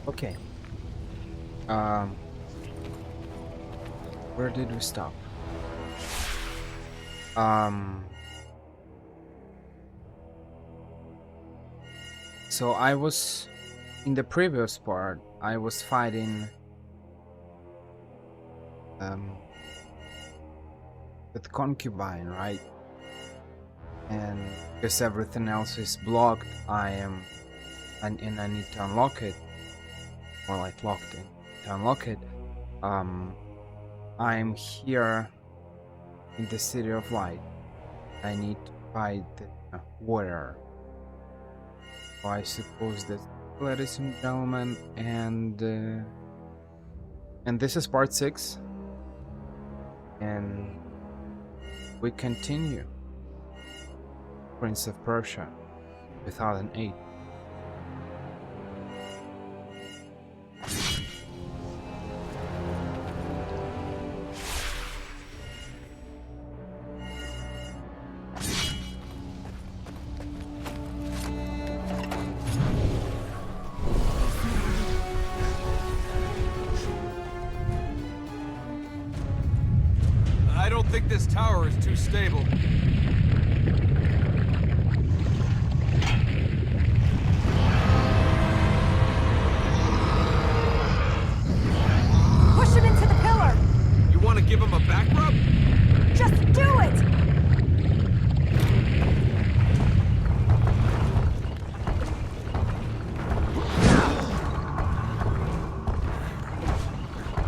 Okay. Um, where did we stop? Um, so I was in the previous part. I was fighting um with concubine, right? And because everything else is blocked, and I need to unlock it, more like locked in to unlock it. Um, I'm here in the City of Light. I need to fight the warrior. So I suppose that, ladies and gentlemen, and this is part 6, and we continue Prince of Persia 2008. I don't think this tower is too stable. Push him into the pillar! You want to give him a back rub? Just do it!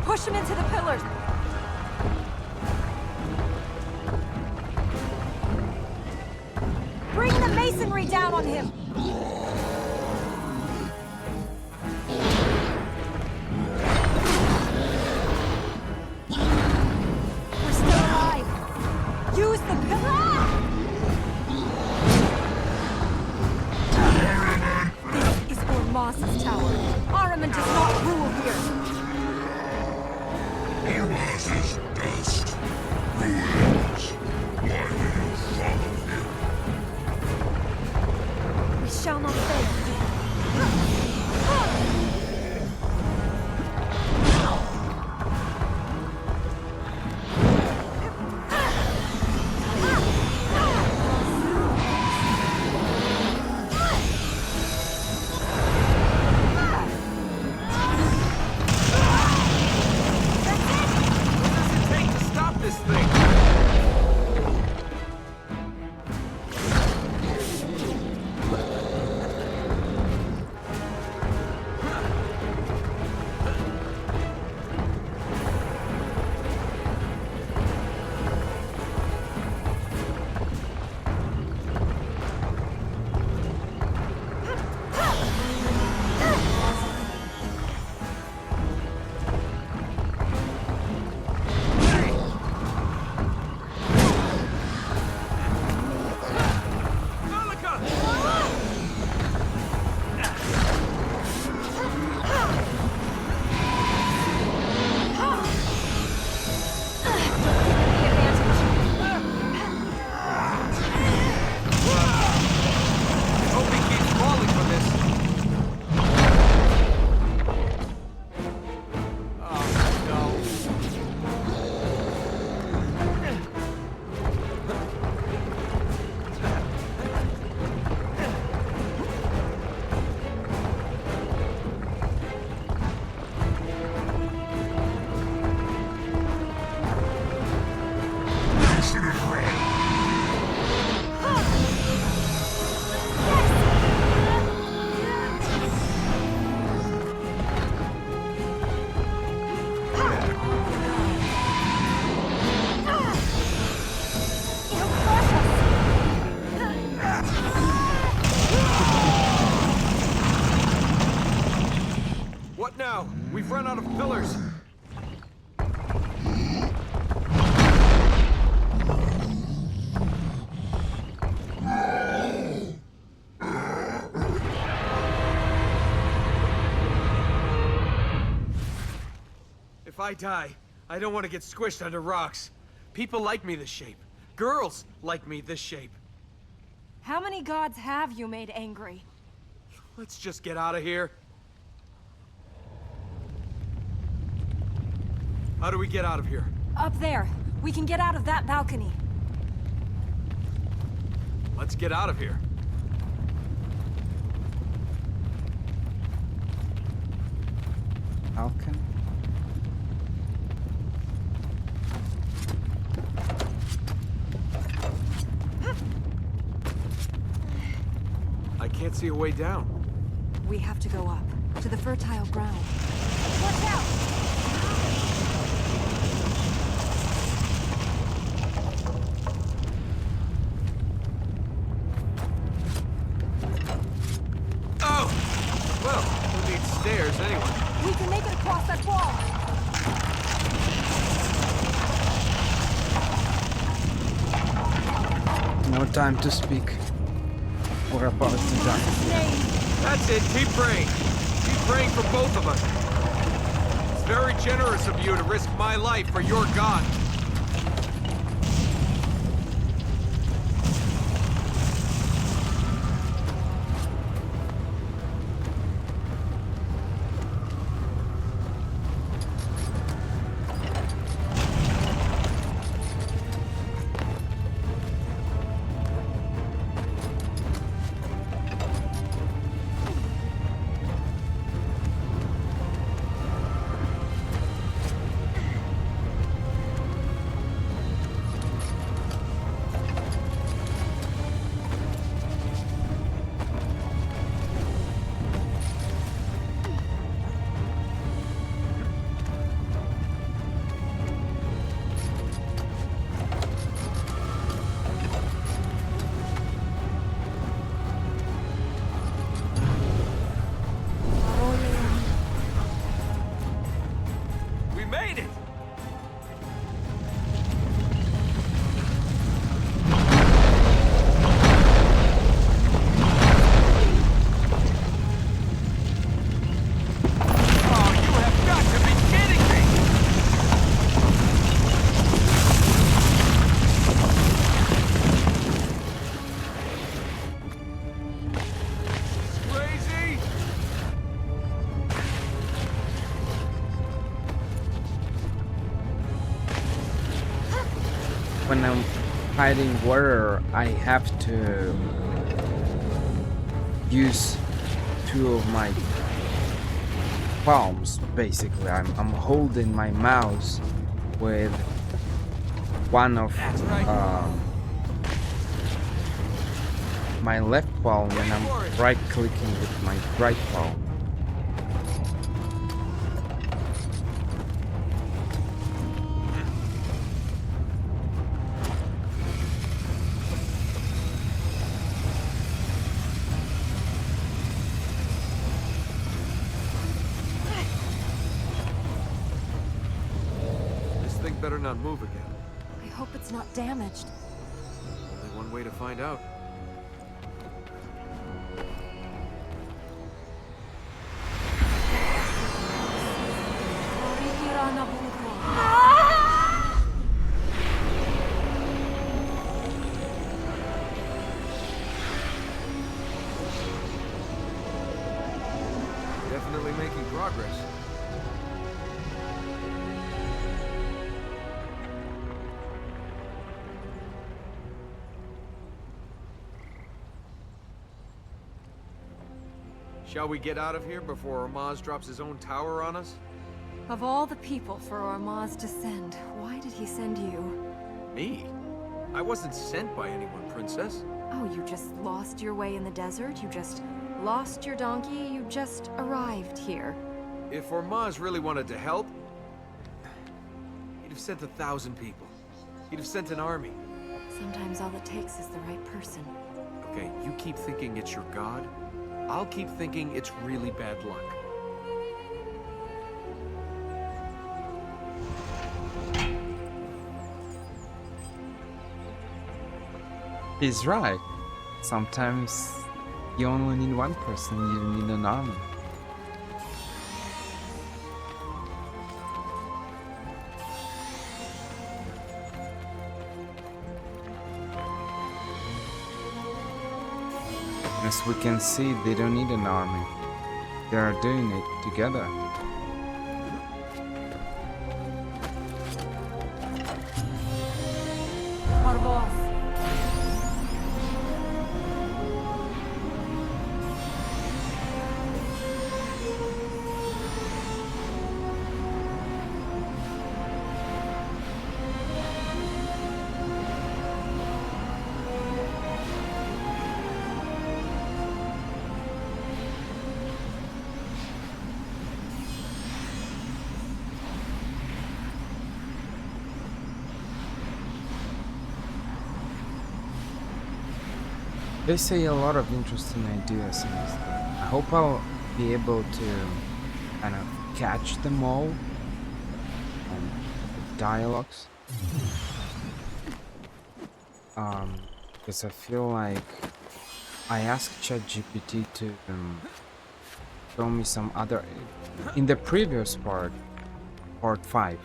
Push him into the pillars! Bring the masonry down on him! We're still alive! Use the pillar! This is Ormas's tower. Ahriman does not rule here! Ormas's dust ruins. Why do you follow him? We shall not fail. What does it take to stop this thing? Hope he keeps falling for this. Oh, no. You should have run. He'll crush us! What now? We've run out of pillars. If I die, I don't want to get squished under rocks. People like me this shape. Girls like me this shape. How many gods have you made angry? Let's just get out of here. How do we get out of here? Up there. We can get out of that balcony. Let's get out of here. Falcon? I can't see a way down. We have to go up, to the fertile ground. Watch out! Oh! Well, who needs stairs anyway? We can make it across that wall! No time to speak. We're about to die. That's it, keep praying. Keep praying for both of us. It's very generous of you to risk my life for your God. We made it! Oh, you have got to be kidding me! It's crazy! When I'm hiding water, I have to use two of my palms. Basically, I'm holding my mouse with one of That's right. my left palm, and I'm right clicking with my right palm. This thing better not move again. I hope it's not damaged. Only one way to find out. Definitely making progress. Shall we get out of here before Ormaz drops his own tower on us? Of all the people for Ormaz to send, why did he send you? Me? I wasn't sent by anyone, Princess. Oh, you just lost your way in the desert? You just lost your donkey? You just arrived here? If Ormaz really wanted to help, he'd have sent 1,000 people. He'd have sent an army. Sometimes all it takes is the right person. Okay, you keep thinking it's your god. I'll keep thinking it's really bad luck. He's right. Sometimes you only need one person, you need an army. As we can see, they don't need an army. They are doing it together. boss. They say a lot of interesting ideas in this game. I hope I'll be able to kind of catch them all and the dialogues. Because I feel like I asked ChatGPT to show me some other. In the previous part 5,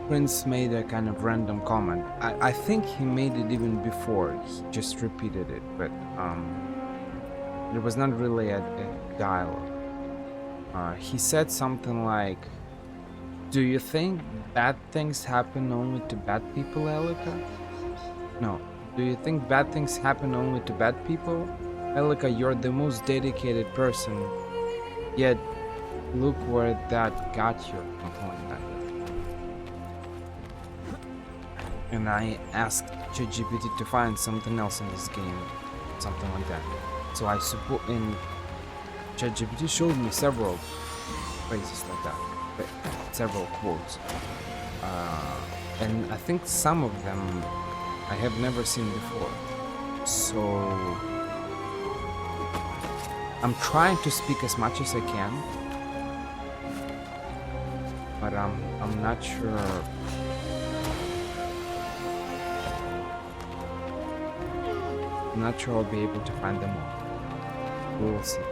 Prince made a kind of random comment. I think he made it even before. He just repeated it, but it was not really a dialogue. He said something like, "Do you think bad things happen only to bad people, Elika?" No. "Do you think bad things happen only to bad people? Elika, you're the most dedicated person. Yet, look where that got you." Something like that. And I asked ChatGPT to find something else in this game, something like that. So I suppose, and ChatGPT showed me several phrases like that, several quotes, and I think some of them I have never seen before. So I'm trying to speak as much as I can, but I'm not sure. I'm not sure I'll be able to find them all. We'll see.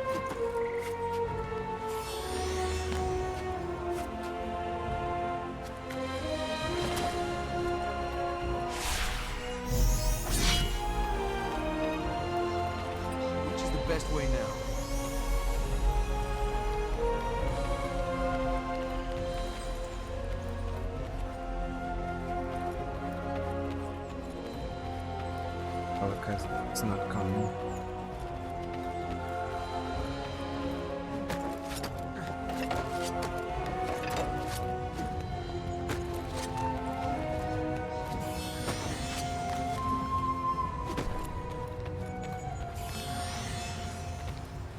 Which is the best way now? Because it's not coming.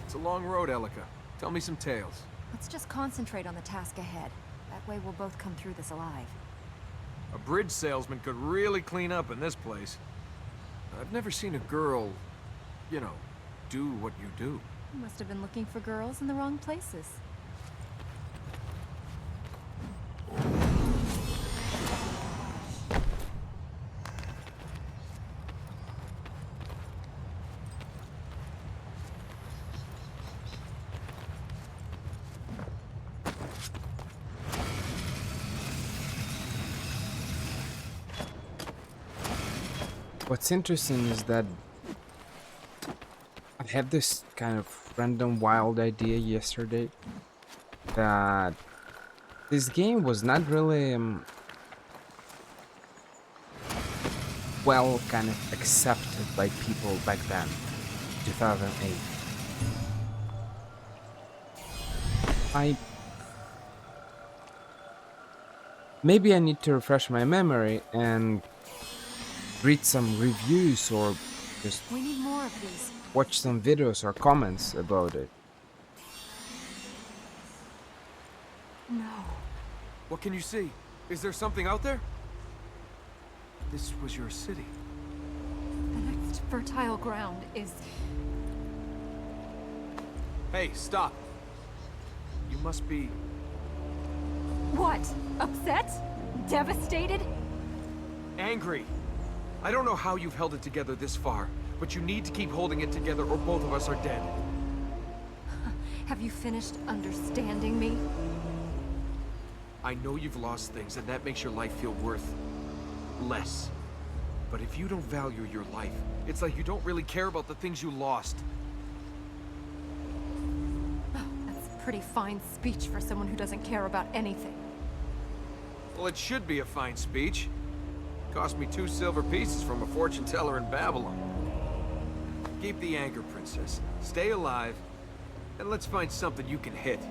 It's a long road, Elika. Tell me some tales. Let's just concentrate on the task ahead. That way we'll both come through this alive. A bridge salesman could really clean up in this place. I've never seen a girl, you know, do what you do. You must have been looking for girls in the wrong places. What's interesting is that I had this kind of random wild idea yesterday that this game was not really well kind of accepted by people back then, 2008. Maybe I need to refresh my memory and read some reviews or just We need more of these. watch some videos or comments about it. No. What can you see? Is there something out there? This was your city. The next fertile ground is... Hey, stop. You must be... What? Upset? Devastated? angry. I don't know how you've held it together this far, but you need to keep holding it together or both of us are dead. Have you finished understanding me? I know you've lost things, and that makes your life feel worth less. But if you don't value your life, it's like you don't really care about the things you lost. Oh, that's pretty fine speech for someone who doesn't care about anything. Well, it should be a fine speech. Cost me 2 silver pieces from a fortune teller in Babylon. Keep the anchor, princess. Stay alive, and let's find something you can hit.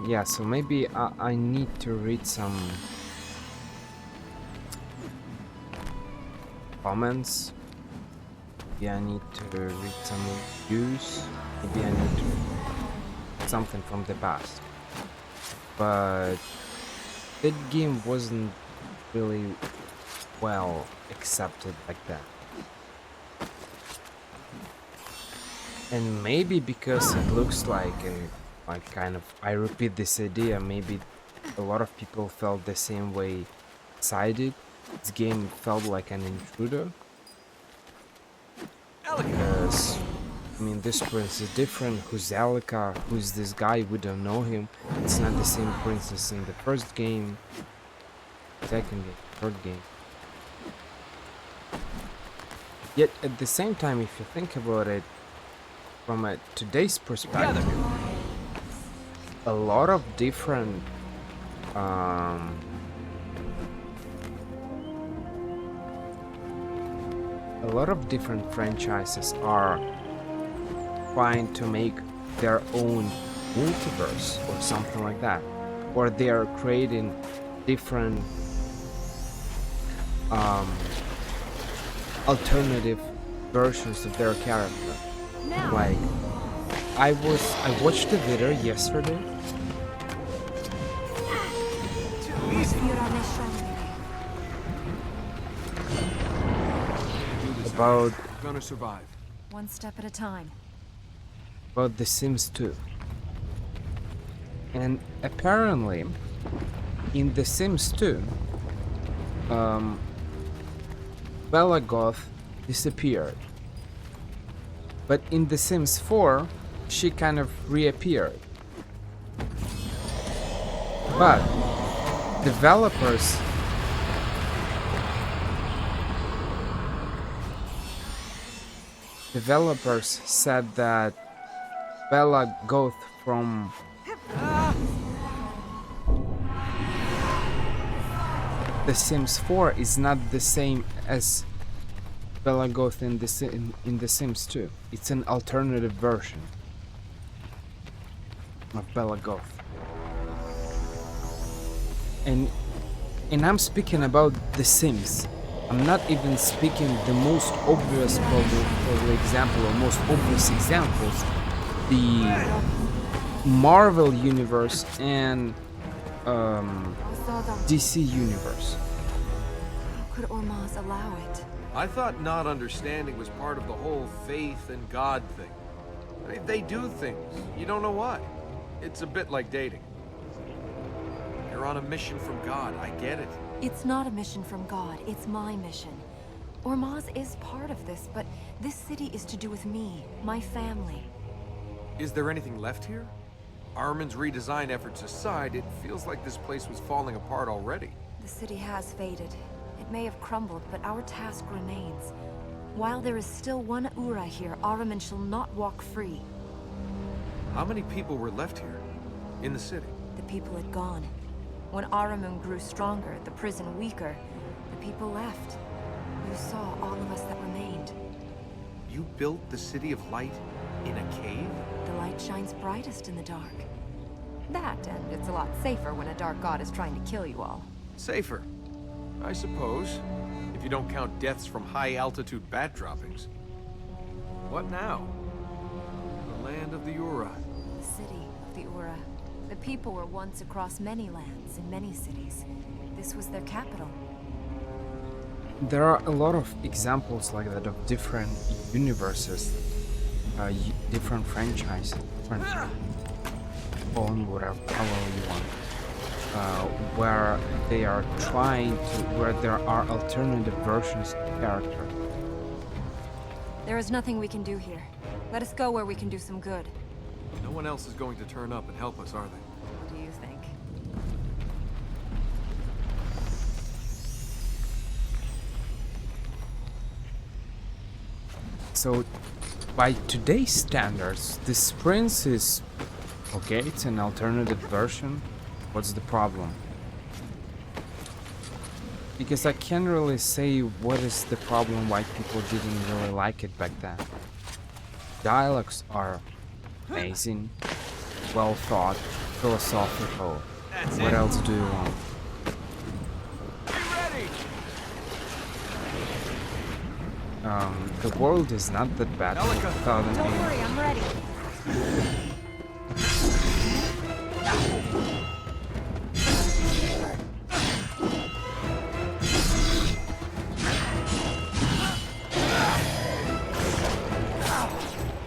Yeah, so maybe I need to read some comments. Maybe I need to read some reviews. Maybe I need to read something from the past. But that game wasn't really well accepted like that. And maybe because it looks like I repeat this idea, maybe a lot of people felt the same way as I did. This game felt like an intruder. Because, I mean, this prince is different. Who's Alika? Who's this guy? We don't know him. It's not the same princess in the first game, second game, third game. Yet, at the same time, if you think about it, from a today's perspective, a lot of different franchises are trying to make their own multiverse or something like that, or they are creating different alternative versions of their character. Like, I watched the video yesterday about We're gonna survive. One step at a time. about The Sims 2. And apparently, in The Sims 2, Bella Goth disappeared. But in The Sims 4, she kind of reappeared. But developers said that Bella Goth from The Sims 4 is not the same as Bella Goth in The Sims 2. It's an alternative version of Bella Goth. And I'm speaking about The Sims. I'm not even speaking the most obvious probably example or most obvious examples. The Marvel universe and DC universe. How could Ormaz allow it? I thought not understanding was part of the whole faith and God thing. I mean, they do things. You don't know why. It's a bit like dating. You're on a mission from God. I get it. It's not a mission from God, it's my mission. Ormaz is part of this, but this city is to do with me, my family. Is there anything left here? Armin's redesign efforts aside, it feels like this place was falling apart already. The city has faded. It may have crumbled, but our task remains. While there is still one Ura here, Ahriman shall not walk free. How many people were left here? In the city? The people had gone. When Ahriman grew stronger, the prison weaker, the people left. You saw all of us that remained. You built the City of Light in a cave? The light shines brightest in the dark. That, and it's a lot safer when a dark god is trying to kill you all. Safer, I suppose, if you don't count deaths from high-altitude bat droppings. What now? The land of the Ura. The city of the Ura. The people were once across many lands in many cities. This was their capital. There are a lot of examples like that of different universes, different franchises, different own whatever, however you want, where they are where there are alternative versions of the character. There is nothing we can do here. Let us go where we can do some good. No one else is going to turn up and help us, are they? What do you think? So by today's standards, this prince is okay. It's an alternative version. What's the problem? Because I can't really say what is the problem, why people didn't really like it back then. Dialogues are amazing, well thought, philosophical. What else do you want? The world is not that bad. Don't worry, I'm ready.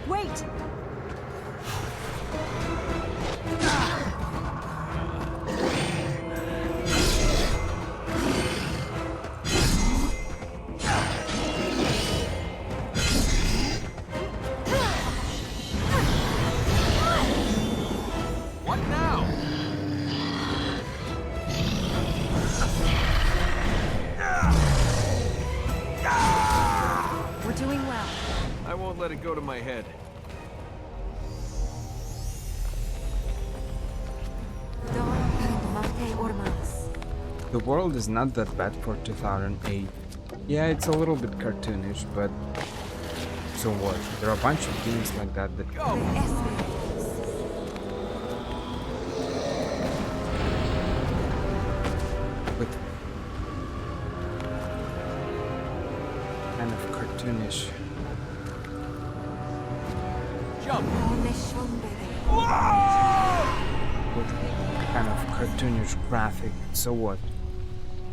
Wait! What now? We're doing well. I won't let it go to my head. The world is not that bad for 2008. Yeah, it's a little bit cartoonish, but so what? There are a bunch of games like that that Go! with kind of cartoonish. Jump! With kind of cartoonish graphic. So what?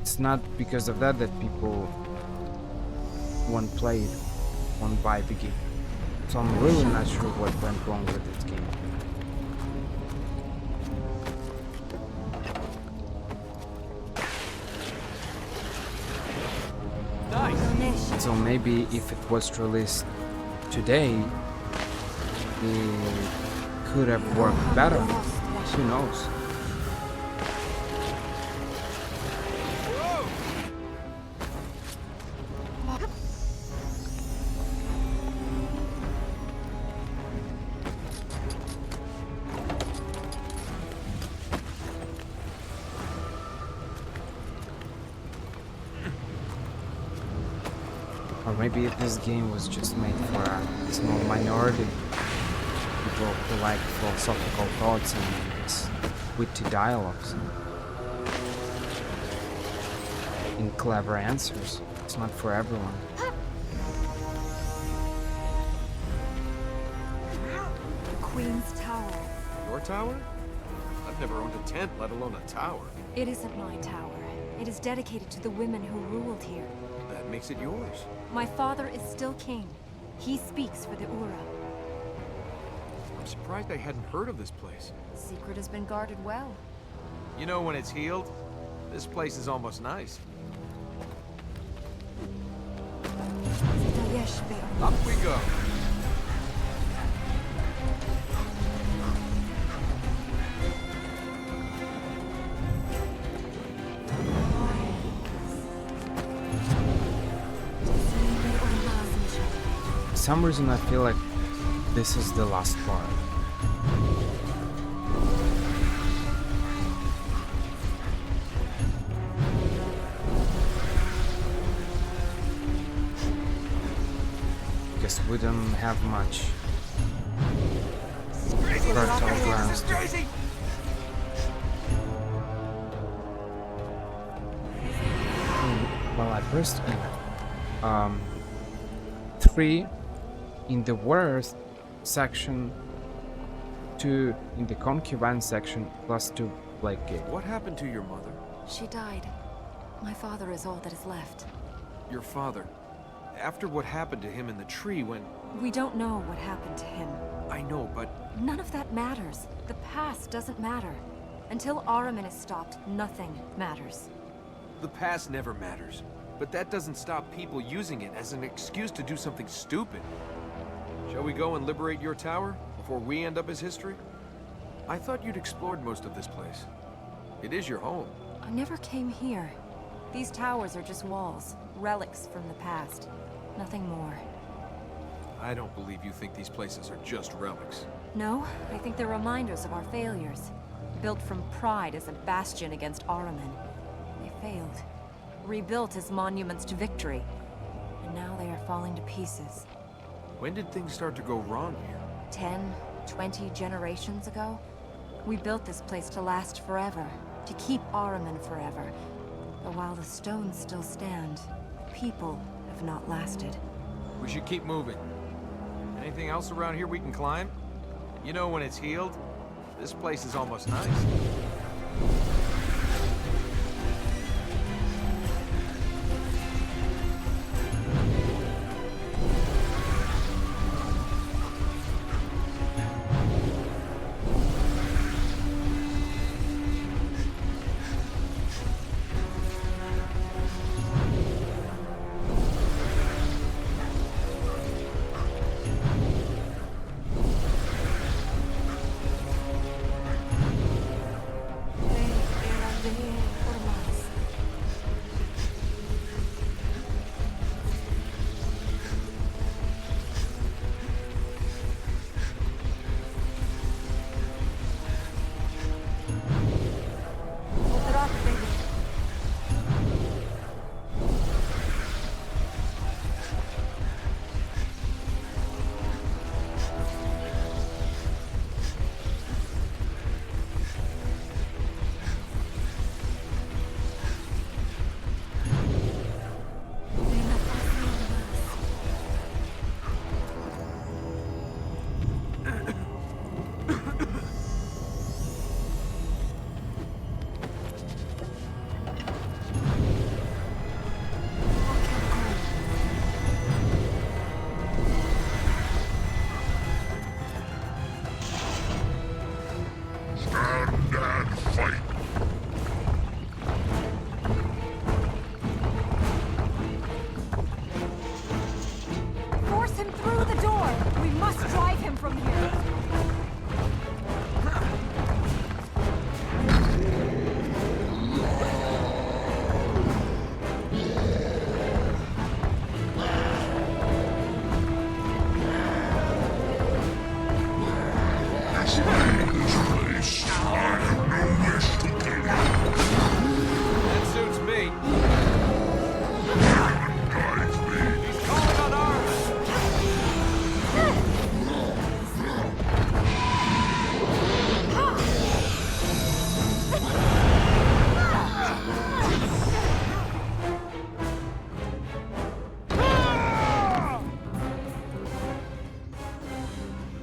It's not because of that that people won't play it, won't buy the game. So I'm really not sure what went wrong with this game. Nice! So maybe if it was released today, it could have worked better. Who knows? Or maybe this game was just made for a small minority. People who like philosophical thoughts and witty dialogues. And clever answers. It's not for everyone. The Queen's Tower. Your tower? I've never owned a tent, let alone a tower. It isn't my tower. It is dedicated to the women who ruled here. That makes it yours. My father is still king. He speaks for the Ura. I'm surprised I hadn't heard of this place. Secret has been guarded well. You know, when it's healed, this place is almost nice. Up we go. For some reason I feel like this is the last part. Because we don't have much fertile grounds to well, I pressed 3 in the worst section, 2 in the concubine section, plus 2 Blake Gate. What happened to your mother? She died. My father is all that is left. Your father. After what happened to him in the tree when... We don't know what happened to him. I know, but... None of that matters. The past doesn't matter. Until Ahriman is stopped, nothing matters. The past never matters. But that doesn't stop people using it as an excuse to do something stupid. Shall we go and liberate your tower before we end up as history? I thought you'd explored most of this place. It is your home. I never came here. These towers are just walls, relics from the past. Nothing more. I don't believe you think these places are just relics. No, I think they're reminders of our failures. Built from pride as a bastion against Ahriman. They failed. Rebuilt as monuments to victory. And now they are falling to pieces. When did things start to go wrong here? 10, 20 generations ago? We built this place to last forever. To keep Ahriman forever. But while the stones still stand, people have not lasted. We should keep moving. Anything else around here we can climb? You know when it's healed? This place is almost nice.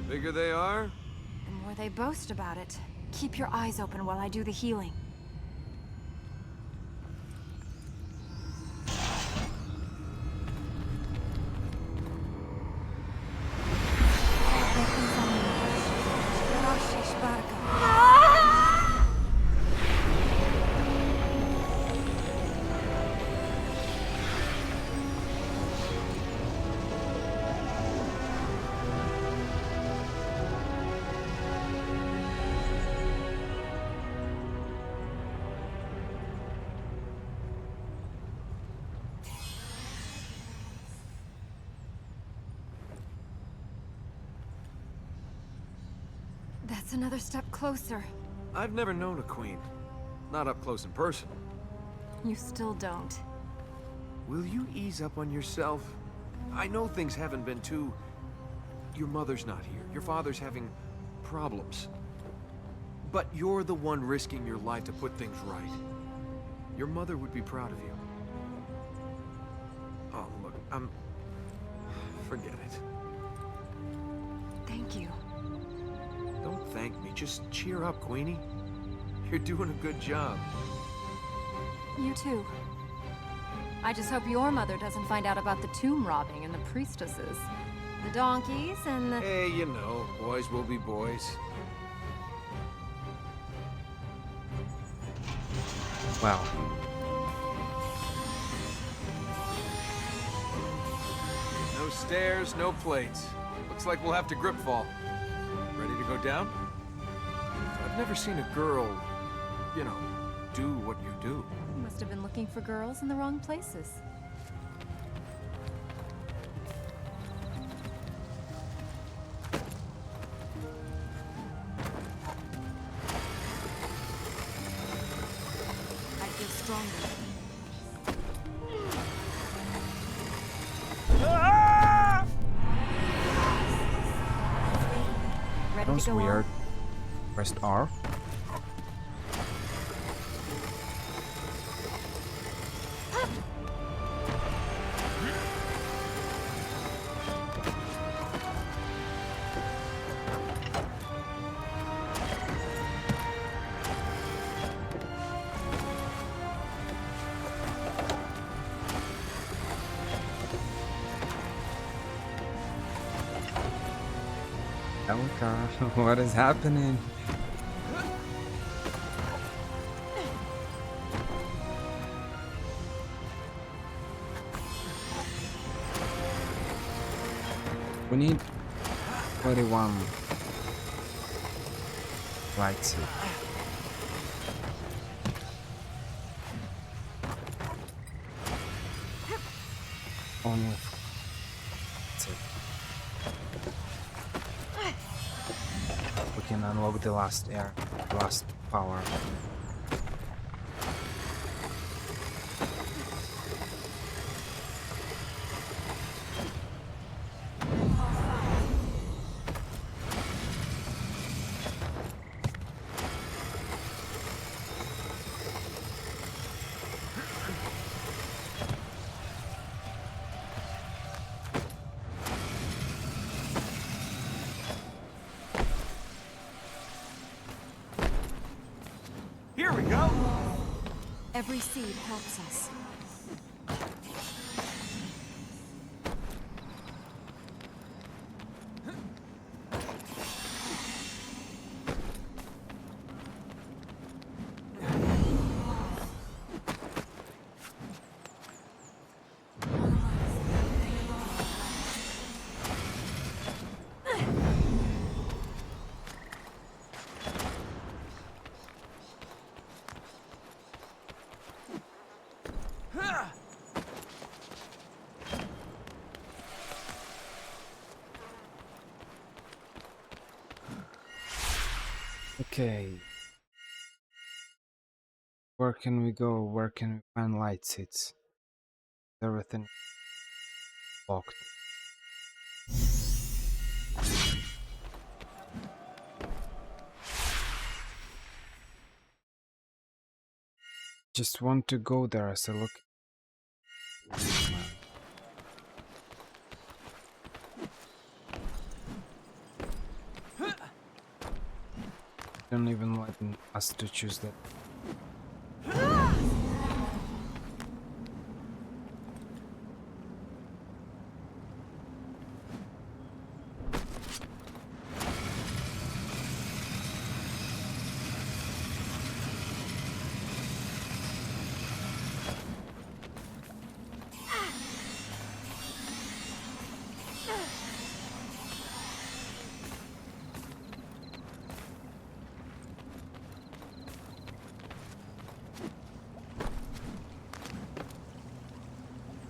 Bigger they are? The more they boast about it. Keep your eyes open while I do the healing. That's another step closer. I've never known a queen. Not up close and personal. You still don't. Will you ease up on yourself? I know things haven't been too... Your mother's not here. Your father's having problems. But you're the one risking your life to put things right. Your mother would be proud of you. Oh, look, forget it. Thank you. Don't thank me. Just cheer up, Queenie. You're doing a good job. You too. I just hope your mother doesn't find out about the tomb robbing and the priestesses. The donkeys and the... Hey, you know, boys will be boys. Wow. No stairs, no plates. Looks like we'll have to grip fall. Ready to go down? I've never seen a girl, you know, do what you do. You must have been looking for girls in the wrong places. stronger. Ready That was to go weird. on? Pressed R. Elka, what is happening? We need 41 lights here. Only that's it. We can unlock the last power. Here we go! Every seed helps us. Okay. Where can we go? Where can we find light seats? Everything locked. Just want to go there as a look. Don't even let us to choose that.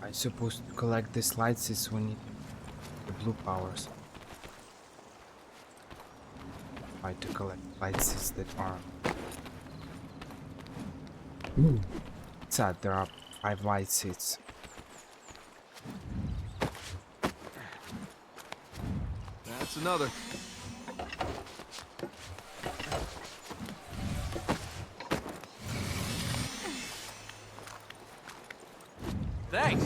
I suppose to collect these lights is we need the blue powers. Try to collect lights that are sad. There are 5 light seats. That's another. Thanks!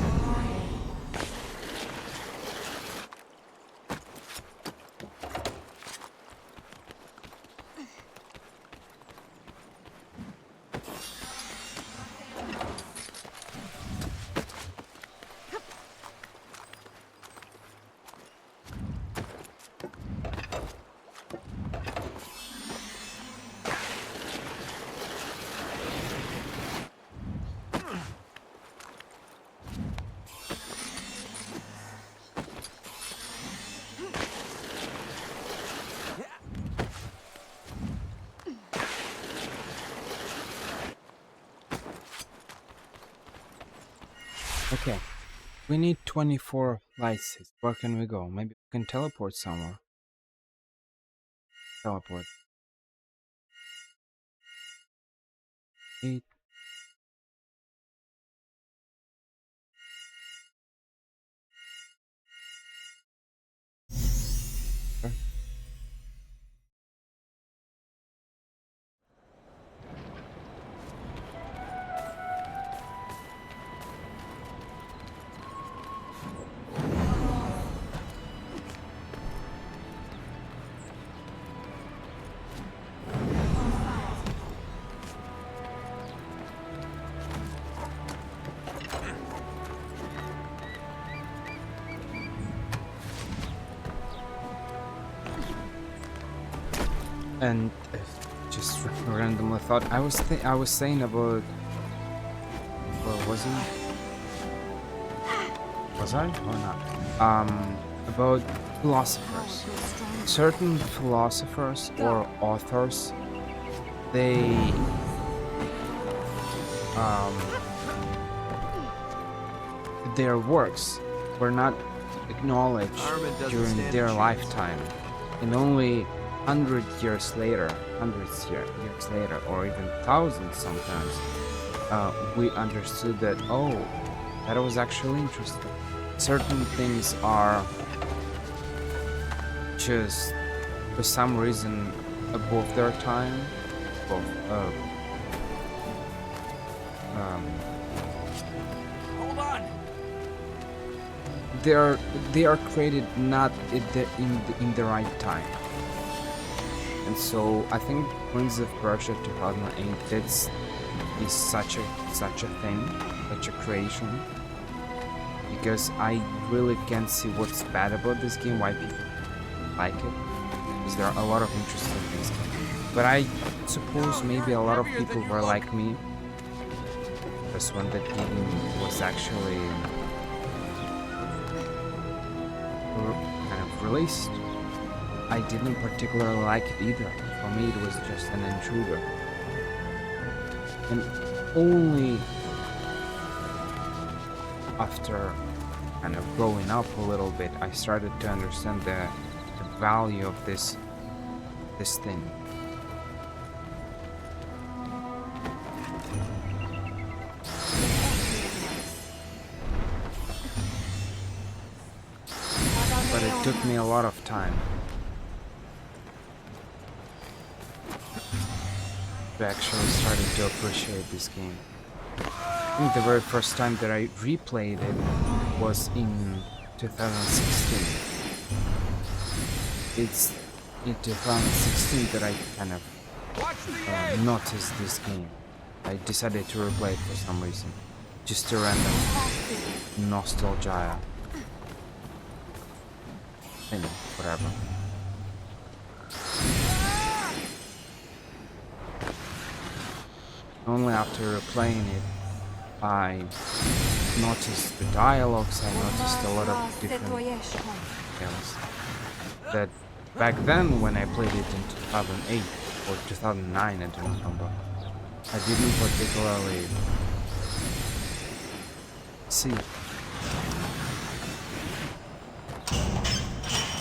Okay, we need 24 light seats. Where can we go? Maybe we can teleport somewhere. Teleport. 8. And just randomly thought I was saying about was it? Was I or not? About philosophers. Certain philosophers or authors, they um, their works were not acknowledged Armin doesn't during stand a their chance. lifetime, and only years later, years later, or even thousands sometimes, we understood that, oh, that was actually interesting. Certain things are just for some reason above their time, above, um, Hold on. they are created not in the right time. And so I think Prince of Persia 2008 is such a thing, such a creation, because I really can't see what's bad about this game, why people like it, because there are a lot of interesting things. But I suppose maybe a lot of people were like me, because when that game was actually kind of released, I didn't particularly like it either. For me, it was just an intruder. And only after kind of growing up a little bit, I started to understand the value of this thing. But it took me a lot of time to actually started to appreciate this game. I think the very first time that I replayed it was in 2016. It's in 2016 that I kind of noticed this game. I decided to replay it for some reason. Just a random nostalgia thing, whatever. Only after replaying it, I noticed the dialogues, I noticed a lot of different details that back then when I played it in 2008 or 2009, I don't remember, I didn't particularly see.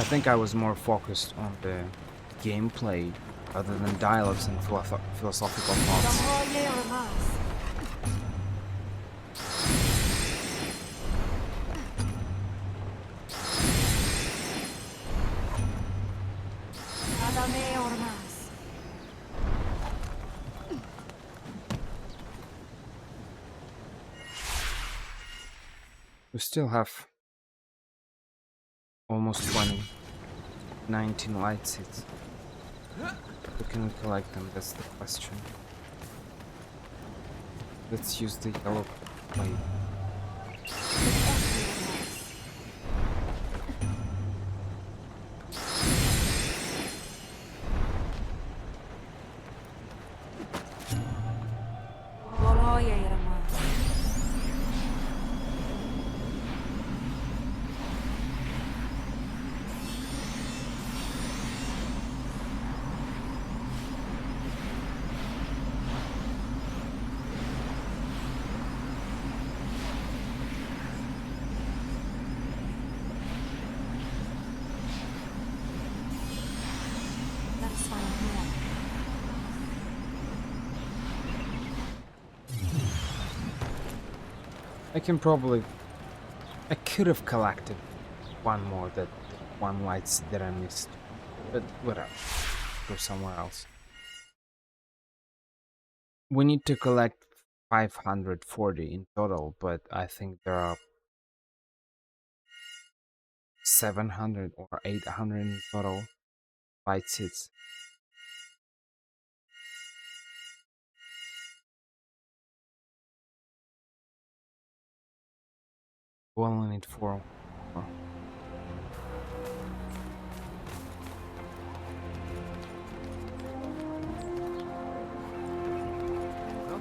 I think I was more focused on the gameplay rather than dialogues and philosophical thoughts. We still have almost 19 light seeds. How can we collect them? That's the question. Let's use the yellow plate. I could have collected one more one light seed that I missed, but whatever, go somewhere else. We need to collect 540 in total, but I think there are 700 or 800 in total light seeds. We only need 4 more.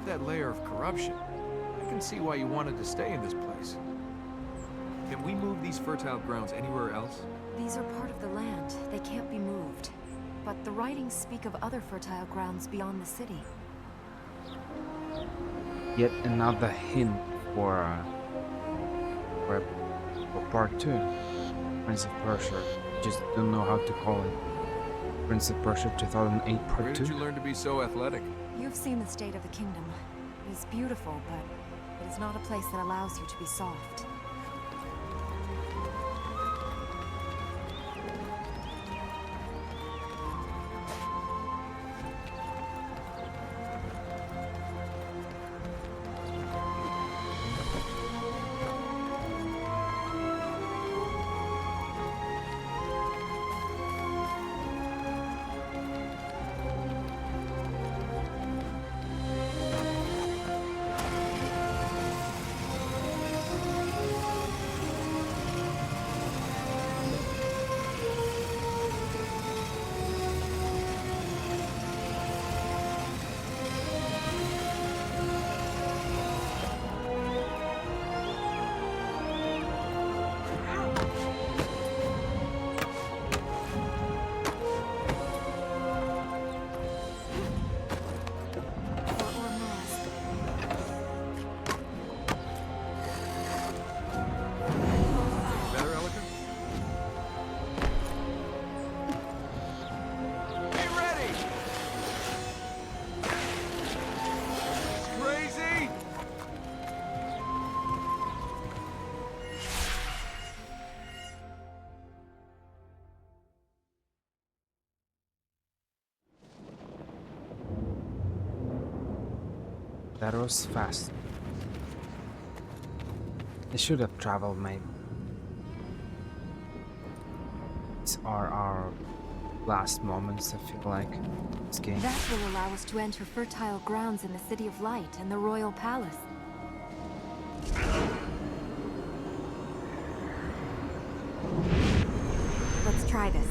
that layer of corruption, I can see why you wanted to stay in this place. Can we move these fertile grounds anywhere else? These are part of the land. They can't be moved. But the writings speak of other fertile grounds beyond the city. Yet another hint for part 2. Prince of Persia. Just don't know how to call it. Prince of Persia 2008 Where part did 2. you learn to be so athletic? You've seen the state of the kingdom. It is beautiful, but it is not a place that allows you to be soft. Better, Elika? Be ready! Crazy! That was fast. I should have traveled, mate. These are our last moments, I feel like, in this game. That will allow us to enter fertile grounds in the City of Light and the Royal Palace. Let's try this.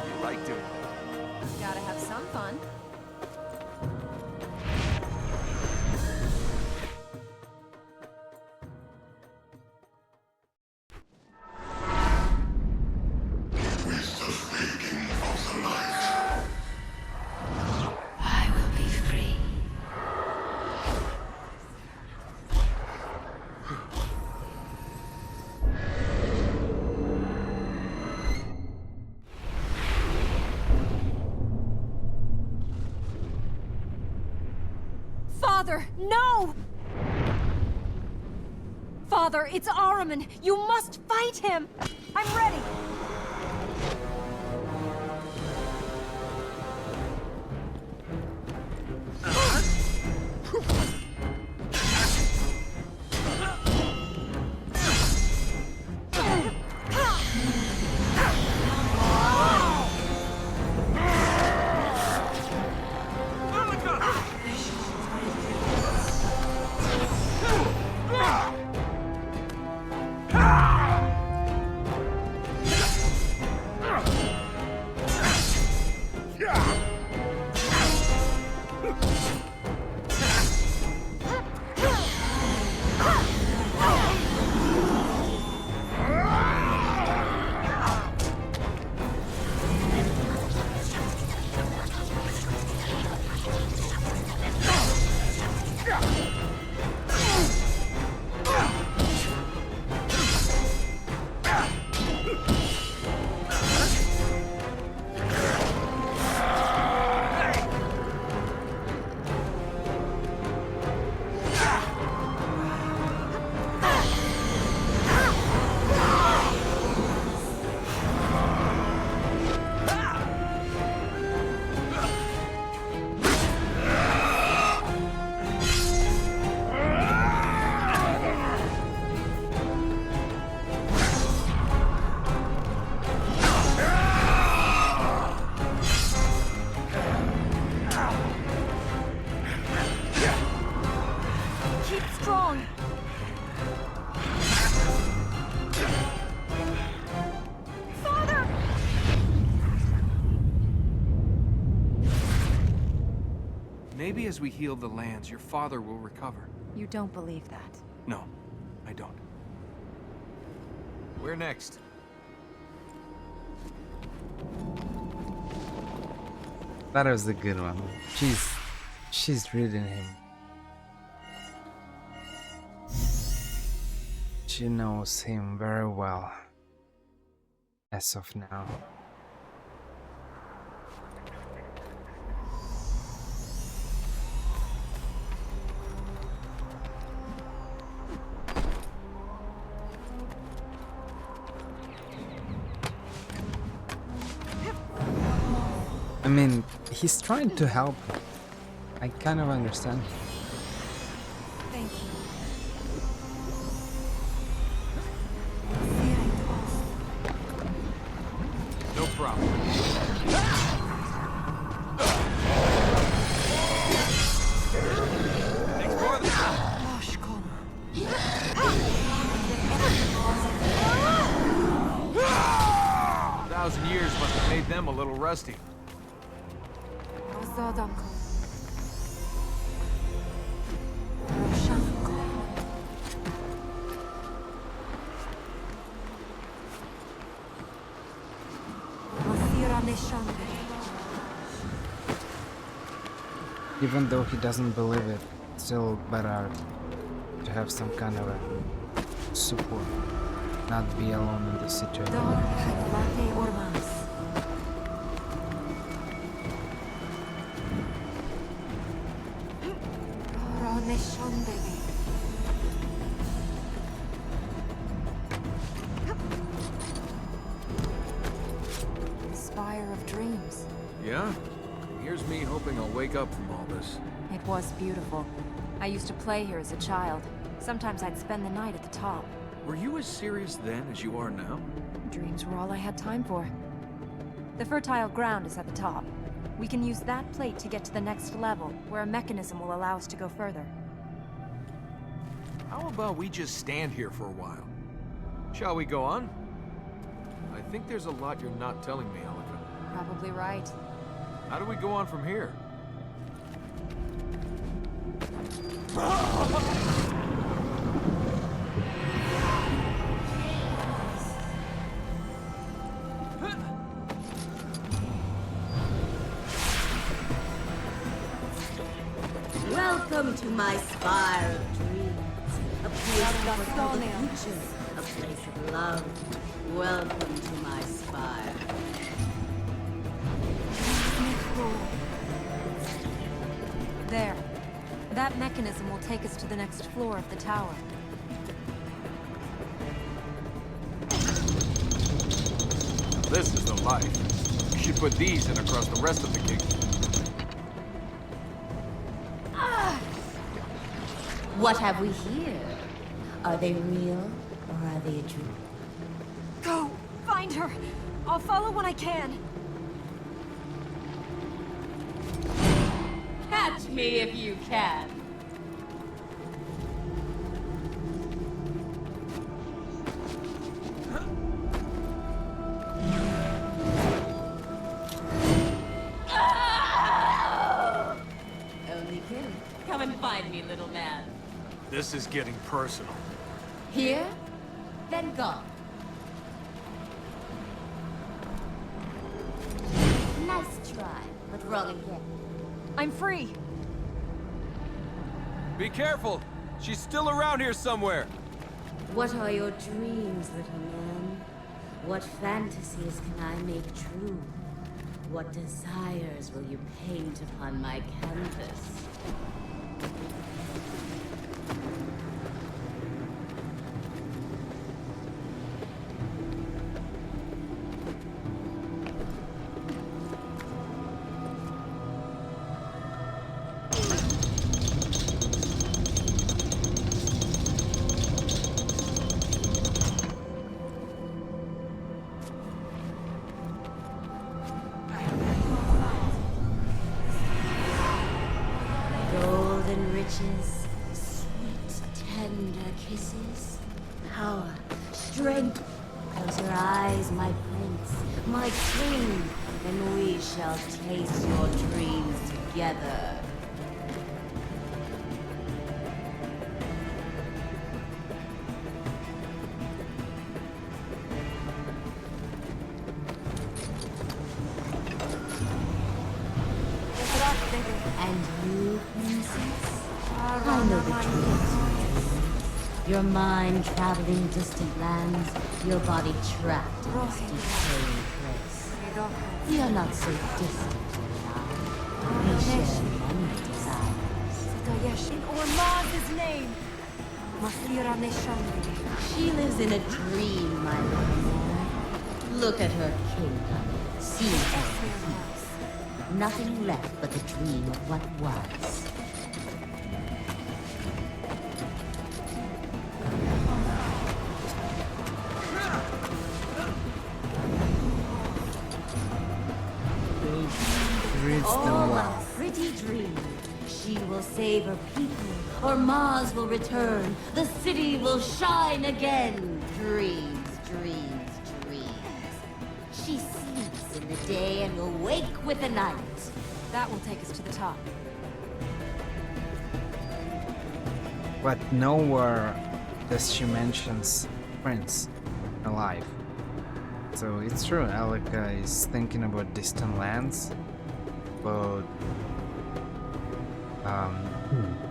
You like doing that. Gotta have some fun. With the fading of the light, I will be free. Father, no! Father, it's Ahriman! You must fight him! I'm ready! wrong? Father! Maybe as we heal the lands, your father will recover. You don't believe that. No, I don't. Where next? That was the good one. She's reading him. She knows him very well. As of now. I mean, he's trying to help her. I kind of understand. Thank you. No problem. Takes more than 1,000 years must have made them a little rusty. Even though he doesn't believe it, it's still better to have some kind of a support. Not be alone in this situation. Spire of Dreams. Yeah? Here's me hoping I'll wake up from all this. It was beautiful. I used to play here as a child. Sometimes I'd spend the night at the top. Were you as serious then as you are now? Dreams were all I had time for. The fertile ground is at the top. We can use that plate to get to the next level, where a mechanism will allow us to go further. How about we just stand here for a while? Shall we go on? I think there's a lot you're not telling me, Alika. Probably right. How do we go on from here? Welcome to my Spire of Dreams, a place for the future, a place of love. Welcome to my Spire. There. That mechanism will take us to the next floor of the tower. This is the life. We should put these in across the rest of the kingdom. What have we here? Are they real or are they a dream? Go! Find her! I'll follow when I can. Catch me if you can. Only kidding. Come and find me, little man. This is getting personal. Here? Then gone. Nice try, but wrong again. I'm free. Be careful! She's still around here somewhere! What are your dreams, little man? What fantasies can I make true? What desires will you paint upon my canvas? Golden riches, sweet tender kisses, power, strength. Close your eyes, my prince, my king, and we shall taste your dreams together. And you, princess? I know the dreams you dream. Your mind traveling distant lands, your body trapped in this decaying place. We are not so distant, you and I. We share many desires. In Ormaz's name! She lives in a dream, my lord. Look at her kingdom. See her peace. Nothing left but the dream of what was. Reads them Oh, well. a pretty dream. She will save her people, or Mars will return. The city will shine again. Dreams, dreams, dreams. She sleeps in the day and will wake with the night. That will take us to the top. But nowhere does she mentions Prince alive. So it's true, Alika is thinking about distant lands,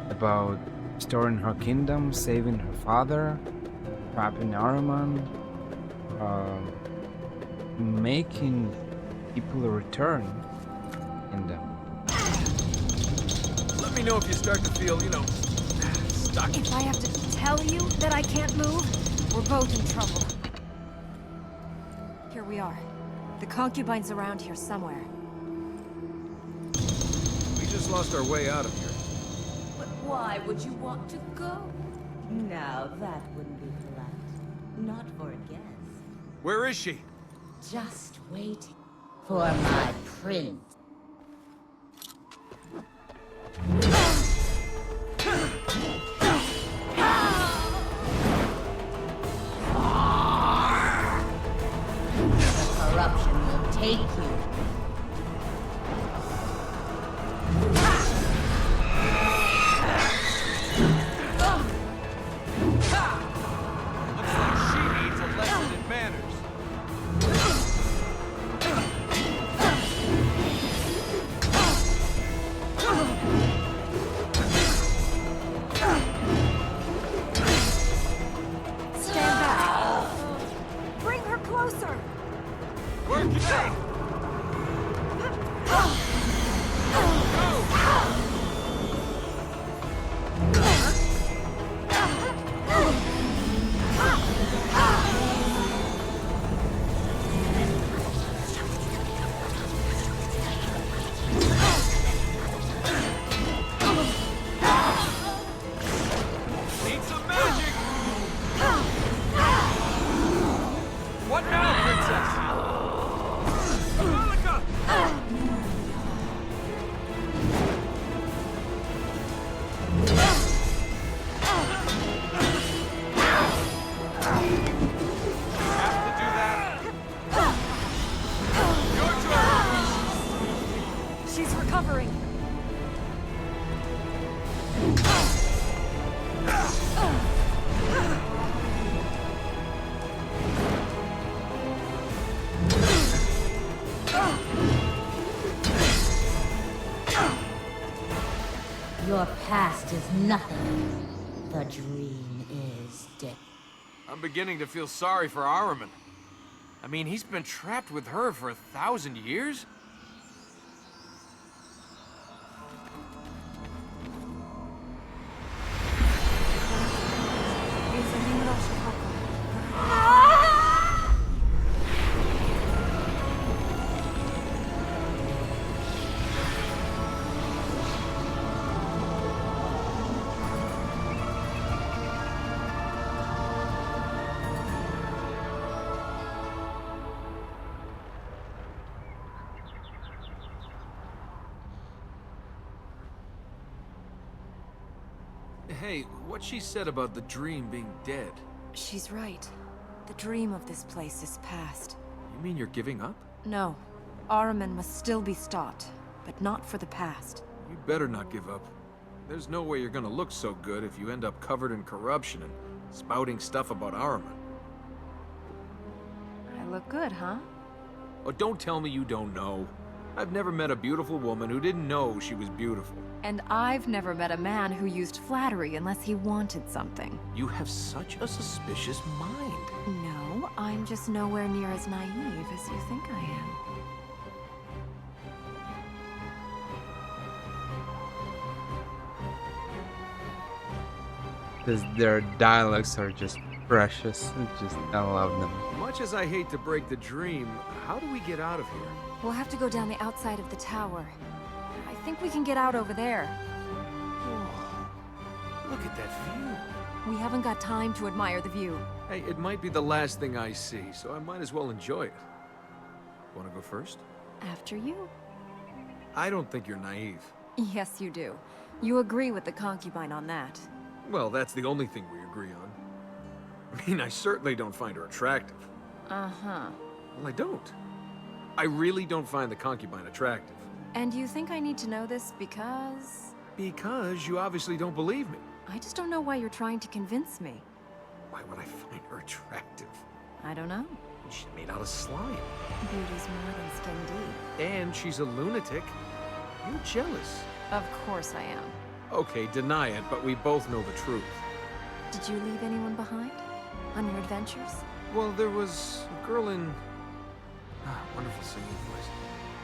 about restoring her kingdom, saving her father, trapping Ahriman, making people return kingdom. Let me know if you start to feel, stuck. If I have to tell you that I can't move, we're both in trouble. Here we are. The concubine's around here somewhere. We just lost our way out of here. But why would you want to go? Now that wouldn't be polite. Not for a guest. Where is she? Just waiting for my prince. The corruption will take you. Looks like she needs a lesson in manners. Stand back! Bring her closer! Work it out! Need some magic! What now, princess? Malika! Have to do that? Your turn! She's recovering. Your past is nothing. The dream is dead. I'm beginning to feel sorry for Ahriman. I mean, he's been trapped with her for 1,000 years? Hey, what she said about the dream being dead. She's right. The dream of this place is past. You mean you're giving up? No. Ahriman must still be stopped, but not for the past. You better not give up. There's no way you're gonna look so good if you end up covered in corruption and spouting stuff about Ahriman. I look good, huh? Oh, don't tell me you don't know. I've never met a beautiful woman who didn't know she was beautiful. And I've never met a man who used flattery unless he wanted something. You have such a suspicious mind. No, I'm just nowhere near as naive as you think I am. Because their dialogues are just precious. I love them. Much as I hate to break the dream, how do we get out of here? We'll have to go down the outside of the tower. I think we can get out over there. Whoa. Look at that view. We haven't got time to admire the view. Hey, it might be the last thing I see, so I might as well enjoy it. Want to go first? After you? I don't think you're naive. Yes, you do. You agree with the concubine on that. Well, that's the only thing we agree on. I mean, I certainly don't find her attractive. Uh-huh. Well, I don't. I really don't find the concubine attractive. And you think I need to know this because... Because you obviously don't believe me. I just don't know why you're trying to convince me. Why would I find her attractive? I don't know. She's made out of slime. Beauty's more than skin deep. And she's a lunatic. You're jealous. Of course I am. Okay, deny it, but we both know the truth. Did you leave anyone behind? On your adventures? Well, there was a girl in... wonderful singing voice.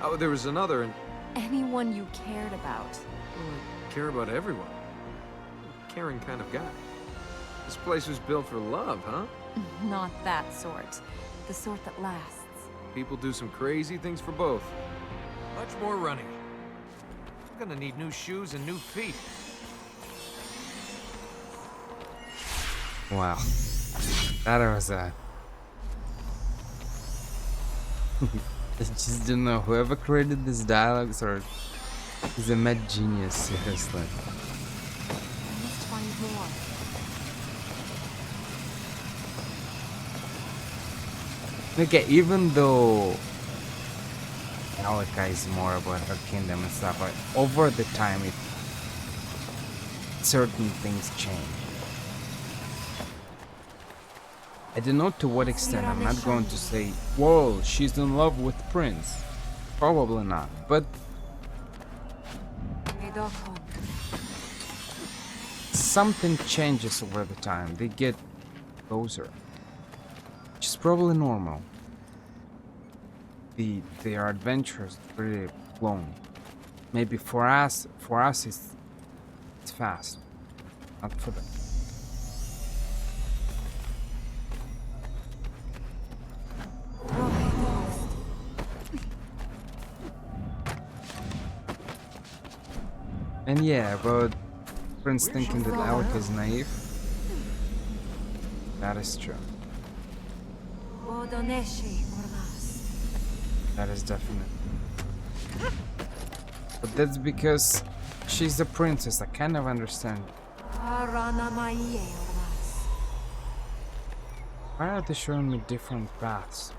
Oh, there was another in... Anyone you cared about? Well, I care about everyone. I'm a caring kind of guy. This place was built for love, huh? Not that sort. The sort that lasts. People do some crazy things for both. Much more running. I'm gonna need new shoes and new feet. Wow. That was a... I just don't know. Whoever created these dialogues is a mad genius, seriously. I must find more. Okay, even though Alika is more about her kingdom and stuff, but over the time, certain things change. I don't know to what extent. I'm not going to say, whoa, she's in love with Prince. Probably not, but something changes over the time. They get closer. Which is probably normal. Their adventures pretty long. Maybe for us it's fast. Not for them. And yeah, about Prince thinking that Alec is naive. That is true. That is definite. But that's because she's a princess. I kind of understand. Why are they showing me different paths?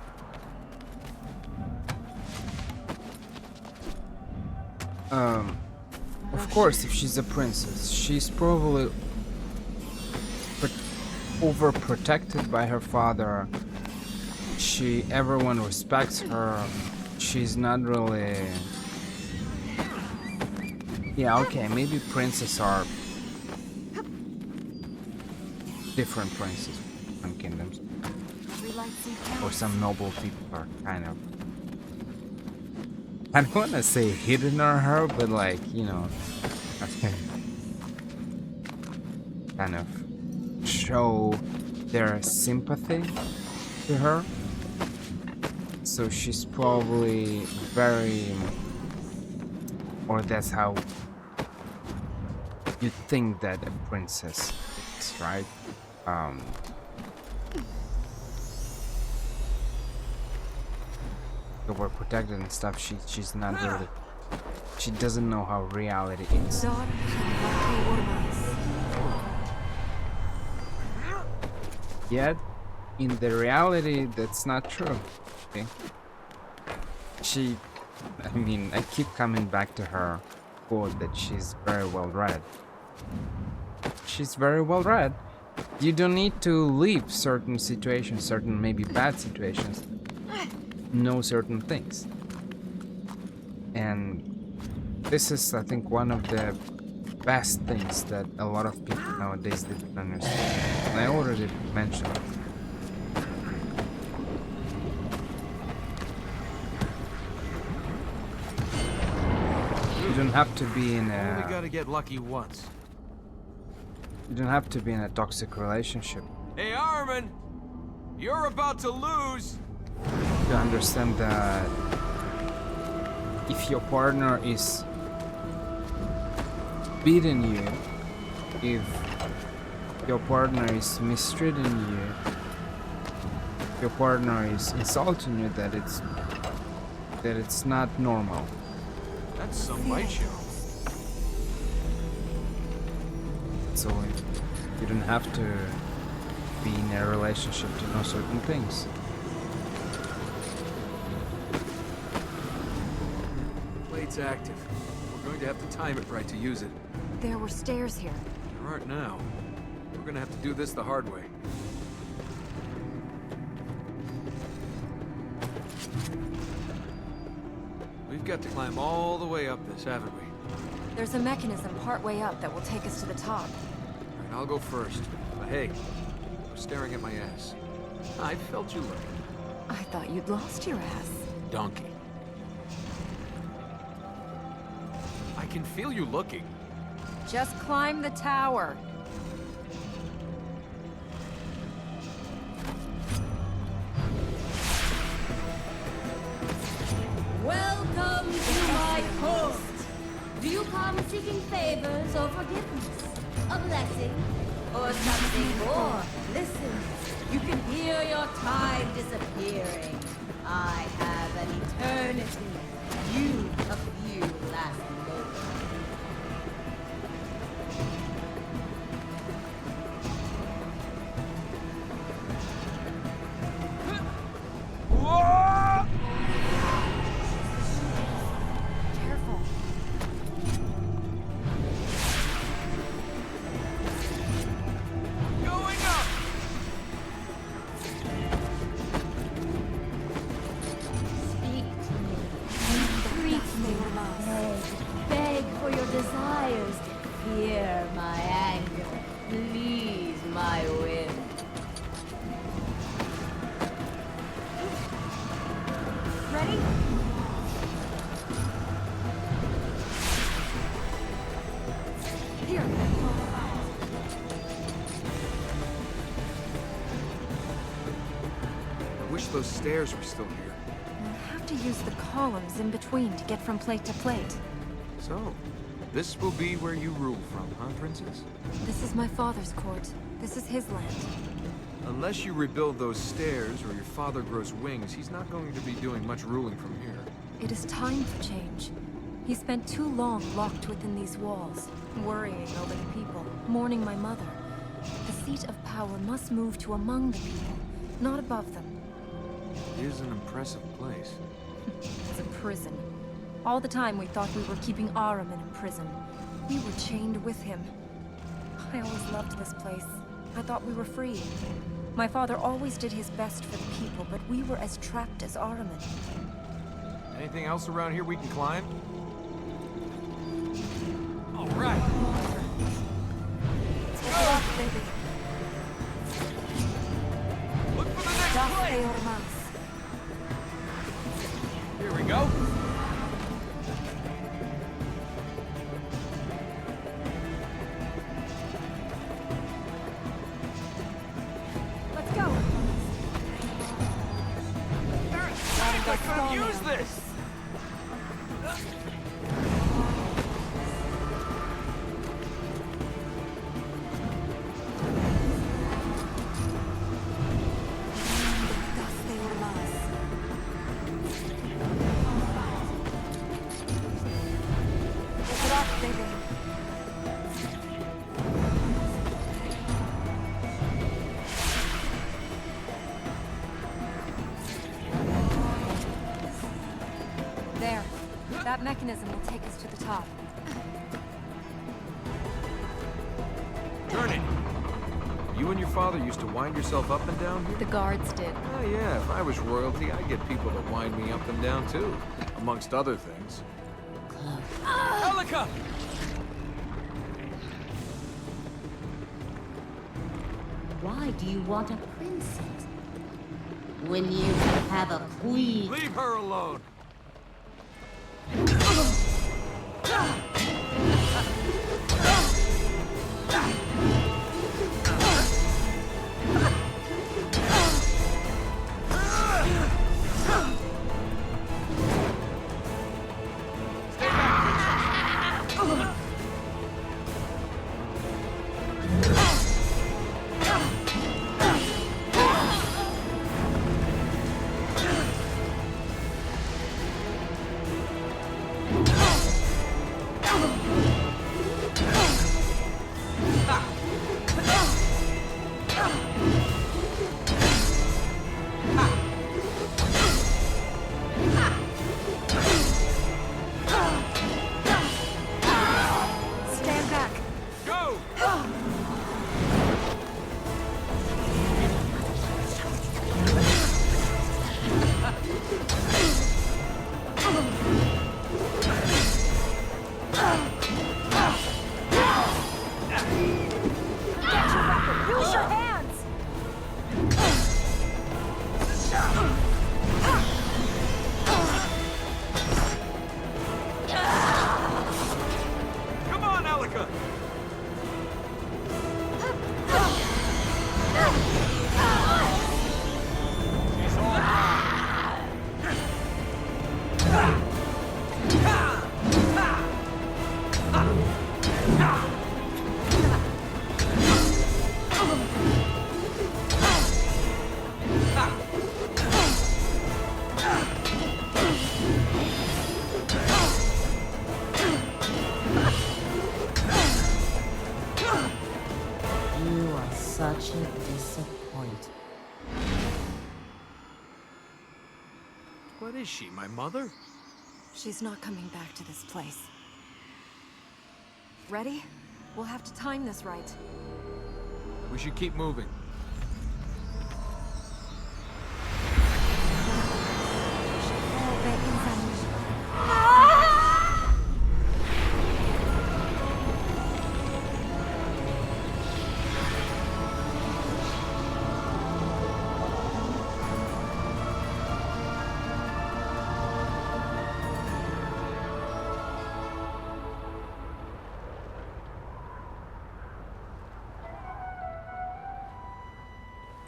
Of course, if she's a princess, she's probably overprotected by her father. Everyone respects her. She's not really... Yeah, okay, maybe princes are different princes from kingdoms. Or some noble people are kind of... I don't want to say hidden on her, but like, you know, kind of show their sympathy to her. So she's probably very, or that's how you think that a princess is, right? Overprotected and stuff. She's not really. She doesn't know how reality is. Yet, in the reality, that's not true. Okay? I keep coming back to her quote that she's very well read. She's very well read. You don't need to leave certain situations, certain maybe bad situations, know certain things. And this is, I think, one of the best things that a lot of people nowadays didn't understand. And I already mentioned it. You don't have to be in Only a gotta get lucky once. you don't have to be in a toxic relationship Hey, Armin! You're about to lose! to understand that if your partner is beating you, if your partner is mistreating you, if your partner is insulting you, that it's not normal. That's some light show. So you don't have to be in a relationship to know certain things. Blade's active. We're going to have to time it right to use it. There were stairs here. There aren't now. We're gonna have to do this the hard way. We've got to climb all the way up this, haven't we? There's a mechanism partway up that will take us to the top. Alright, I'll go first. But hey, you're staring at my ass. I felt you looking. I thought you'd lost your ass. Donkey. I can feel you looking. Just climb the tower. Welcome to my court. Do you come seeking favors or forgiveness? A blessing? Or something more? Listen, you can hear your time disappearing. I have an eternity. You a few last moments. Careful. Going up! Speak to me. Greet me. Beg for your desires. Fear my anger. Please my whim. Ready? Here. I wish those stairs were still here. We'll have to use the columns in between to get from plate to plate. So, this will be where you rule from, huh, Princess? This is my father's court. This is his land. Unless you rebuild those stairs or your father grows wings, he's not going to be doing much ruling from here. It is time for change. He spent too long locked within these walls, worrying over the people, mourning my mother. The seat of power must move to among the people, not above them. It is an impressive place. It's a prison. All the time we thought we were keeping Ahriman in prison. We were chained with him. I always loved this place. I thought we were free. My father always did his best for the people, but we were as trapped as Ahriman. Anything else around here we can climb? All right. Baby. Look for the next plate. Here we go. Let's go. I could have used this. That mechanism will take us to the top. Turn it! You and your father used to wind yourself up and down here? The guards did. Oh yeah, if I was royalty, I'd get people to wind me up and down too. Amongst other things. Close. Elika! Why do you want a princess when you can have a queen? Leave her alone! Stand back. Go! Use your hands! Come on, Elika! She's all You are such a disappointment. What is she, my mother? She's not coming back to this place. Ready? We'll have to time this right. We should keep moving.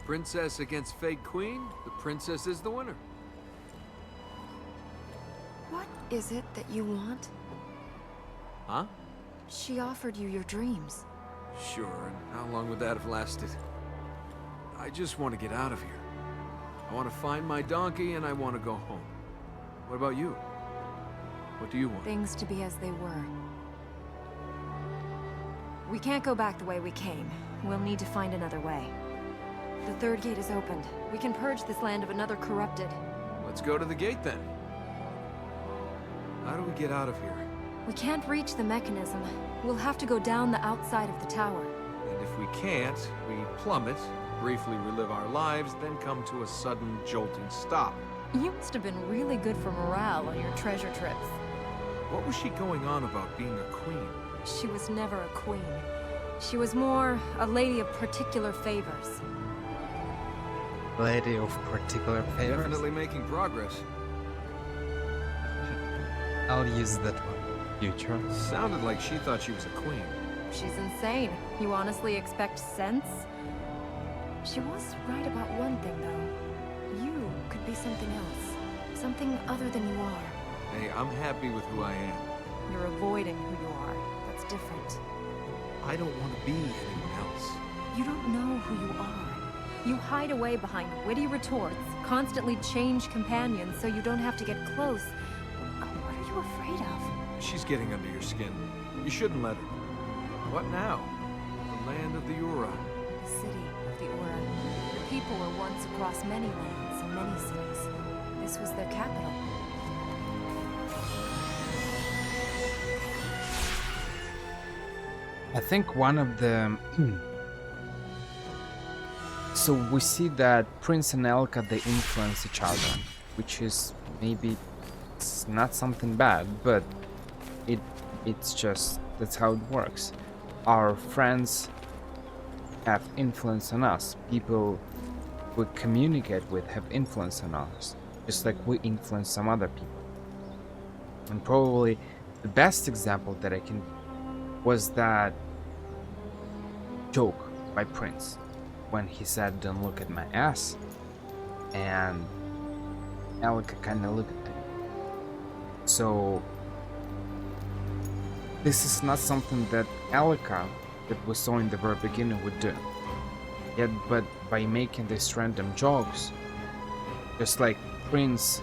Princess against fake queen, the princess is the winner. What is it that you want? Huh? She offered you your dreams. Sure, and how long would that have lasted? I just want to get out of here. I want to find my donkey and I want to go home. What about you? What do you want? Things to be as they were. We can't go back the way we came. We'll need to find another way. The third gate is opened. We can purge this land of another corrupted. Let's go to the gate then. How do we get out of here? We can't reach the mechanism. We'll have to go down the outside of the tower. And if we can't, we plummet, briefly relive our lives, then come to a sudden jolting stop. You must have been really good for morale on your treasure trips. What was she going on about being a queen? She was never a queen. She was more a lady of particular favors. Lady of particular favors. Definitely making progress. I'll use that one. Future. Sounded like she thought she was a queen. She's insane. You honestly expect sense? She was right about one thing, though. You could be something else. Something other than you are. Hey, I'm happy with who I am. You're avoiding who you are. That's different. I don't want to be anyone else. You don't know who you are. You hide away behind witty retorts, constantly change companions so you don't have to get close. What are you afraid of? She's getting under your skin. You shouldn't let her. What now? The land of the Ura. The city of the Ura. The people were once across many lands and many cities. This was their capital. I think one of the so we see that Prince and Elka, they influence each other, which is maybe it's not something bad, but it it's just that's how it works. Our friends have influence on us. People we communicate with have influence on us, just like we influence some other people. And probably the best example that I can was that joke by Prince when he said, "Don't look at my ass," and Elka kind of looked at him. So this is not something that Elka, that we saw in the very beginning, would do. Yet, but by making these random jokes, just like Prince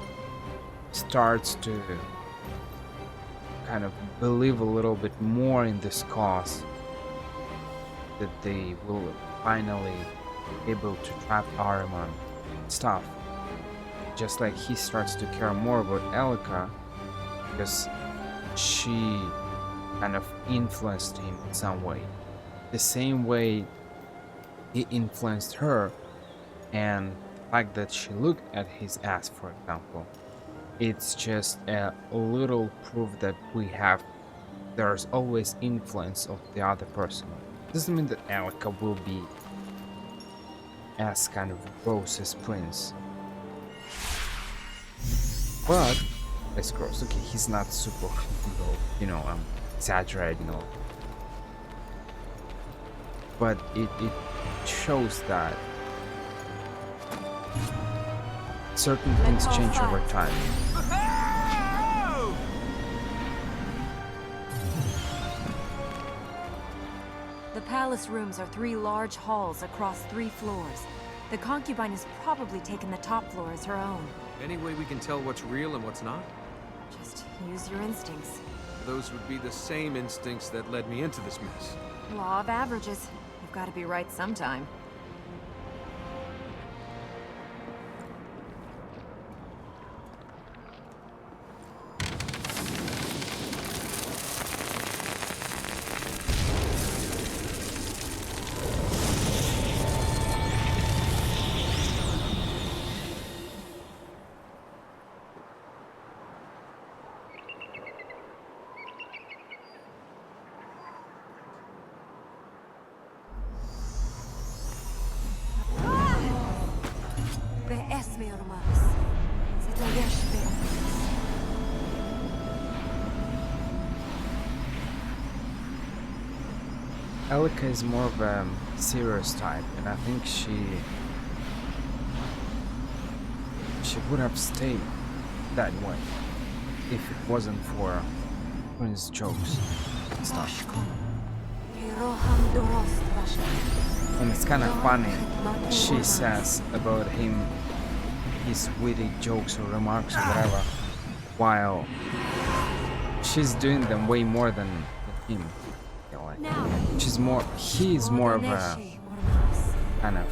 starts to kind of believe a little bit more in this cause, that they will finally be able to trap Ahriman stuff. Just like he starts to care more about Elka because she kind of influenced him in some way. The same way he influenced her, and the fact that she looked at his ass, for example, it's just a little proof that there's always influence of the other person. Doesn't mean that Elka will be as kind of gross as Prince, but it's gross. Okay, he's not super, I'm exaggerating all, but it shows that certain things change over time. The palace rooms are 3 large halls across 3 floors. The concubine has probably taken the top floor as her own. Any way we can tell what's real and what's not? Just use your instincts. Those would be the same instincts that led me into this mess. Law of averages. You've got to be right sometime. Elka is more of a serious type, and I think she would have stayed that way if it wasn't for Prince's jokes and stuff. And it's kind of funny, she says about him, his witty jokes or remarks or whatever, while she's doing them way more than him. He's more of a kind of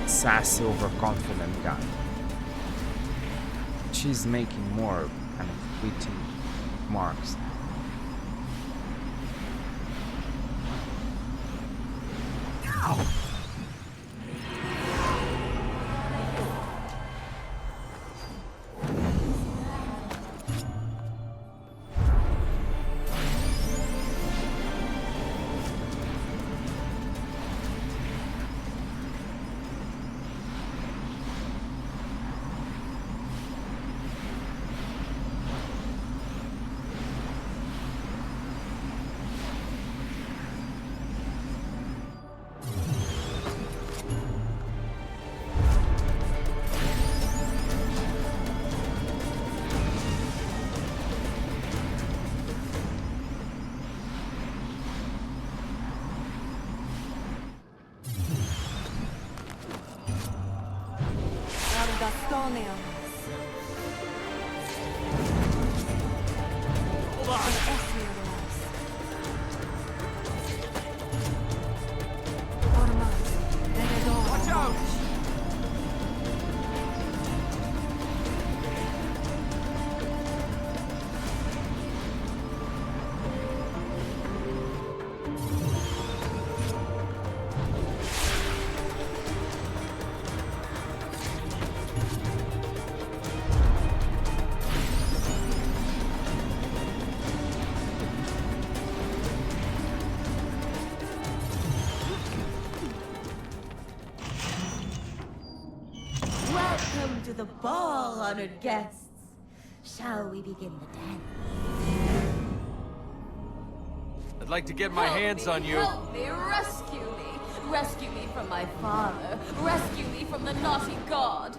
sassy, overconfident guy. She's making more kind of witty remarks. Watch out! Welcome to the ball, honored guests. Shall we begin the dance? I'd like to get my hands on you. Help me, rescue me. Rescue me from my father. Rescue me from the naughty god.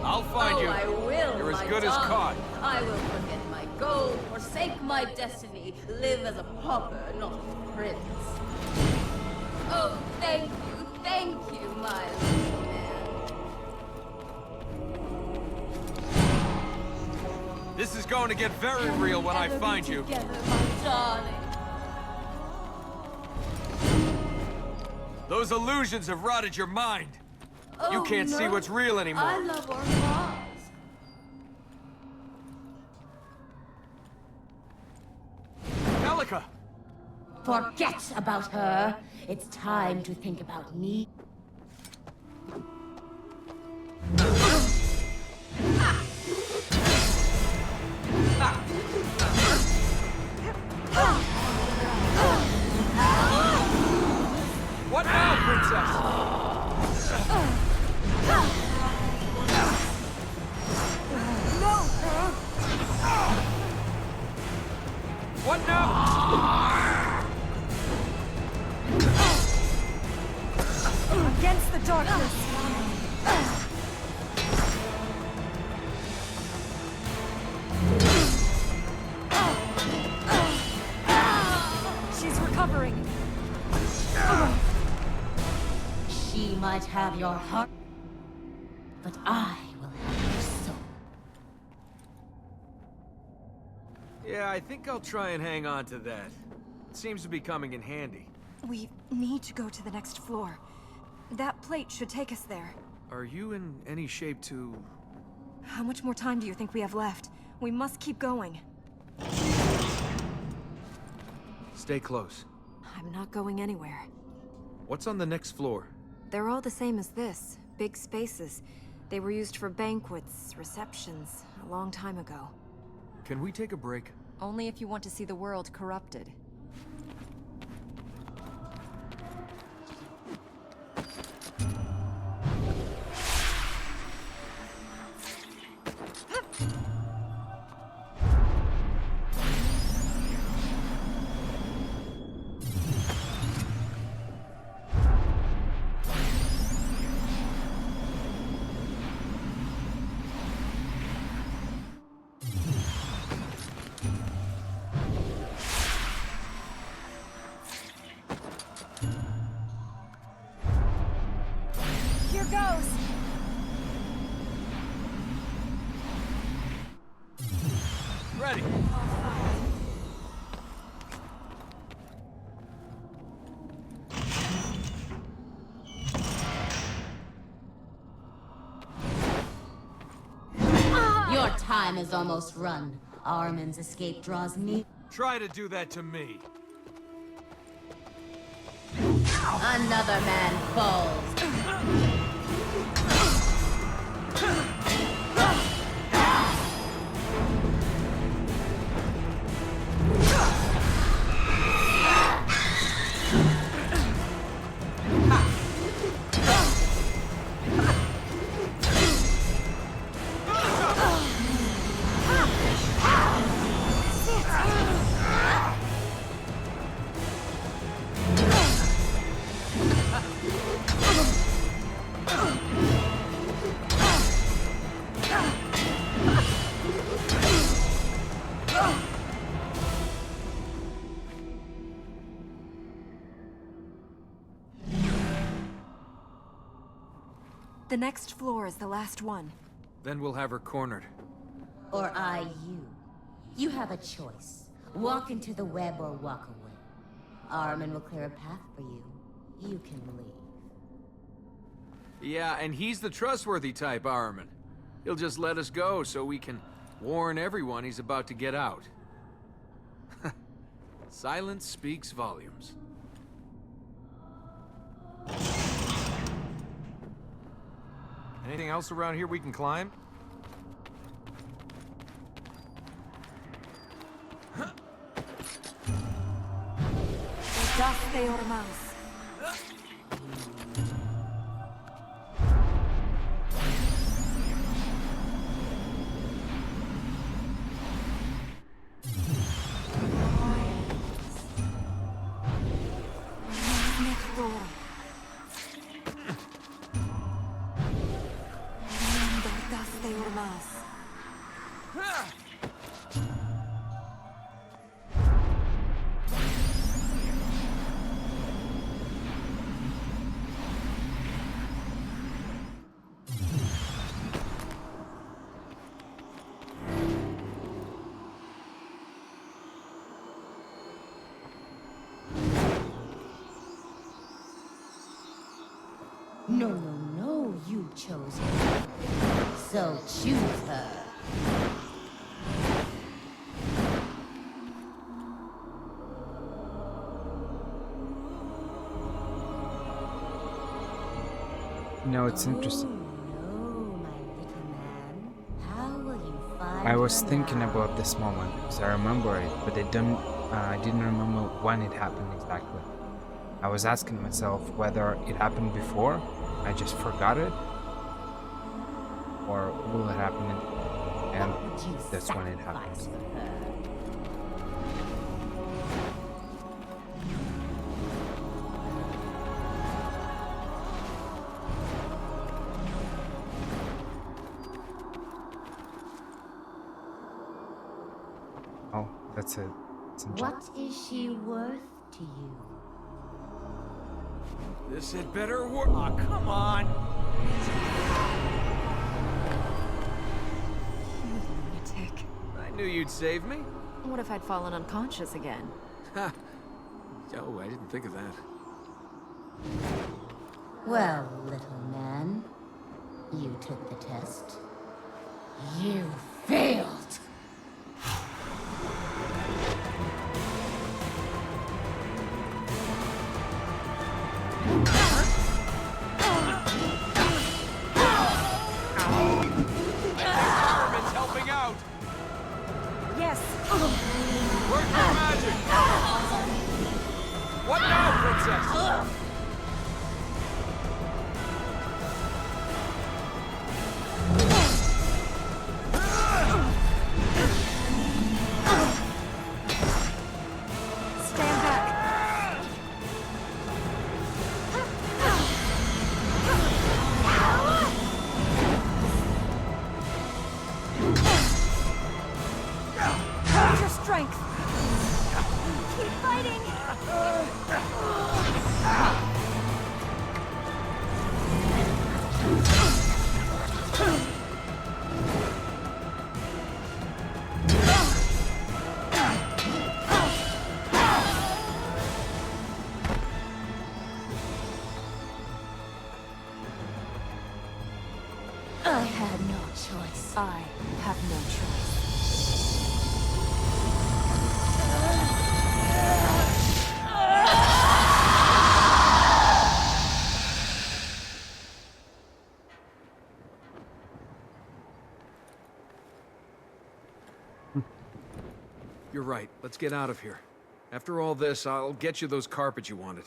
I'll find you. I will, You're as my good as darling. caught. I will forget my gold, forsake my destiny, live as a pauper, not a prince. Oh, thank you, my little man. This is going to get very real when I Ever find be you. together, my darling. Those illusions have rotted your mind. You Oh, can't see no. what's real anymore. I love our cause. Elika! Forget about her. It's time to think about me. What now, princess? What now? Against the darkness! She's recovering. She might have your heart, but I will have your soul. Yeah, I think I'll try and hang on to that. It seems to be coming in handy. We need to go to the next floor. That plate should take us there. Are you in any shape to... How much more time do you think we have left? We must keep going. Stay close. I'm not going anywhere. What's on the next floor? They're all the same as this. Big spaces. They were used for banquets, receptions, a long time ago. Can we take a break? Only if you want to see the world corrupted. Here goes! Ready! Your time is almost run. Armin's escape draws near. Try to do that to me. Another man falls. The next floor is the last one. Then we'll have her cornered. Or I you. You have a choice. Walk into the web or walk away. Armin will clear a path for you. You can leave. Yeah, and he's the trustworthy type, Armin. He'll just let us go so we can warn everyone he's about to get out. Silence speaks volumes. Anything else around here we can climb? Das de Ormaz. No, you chose her. So choose her. No, it's interesting. No, my little man. How will you find I was her thinking now? about this moment because I remember it, but I didn't remember when it happened exactly. I was asking myself whether it happened before, I just forgot it, or will it happen in the end? What would you That's when it sacrifice happens. for her? Oh, that's it. It's in What is she worth to you? This had better work. Aw, come on! Lunatic. I knew you'd save me. What if I'd fallen unconscious again? Ha! Oh, I didn't think of that. Well, little man, you took the test. You failed! Armin's helping out! Yes! Where's your magic? What now, princess? Stand back! Hold your strength! Keep fighting! I had no choice. I have no choice. You're right. Let's get out of here. After all this, I'll get you those carpets you wanted.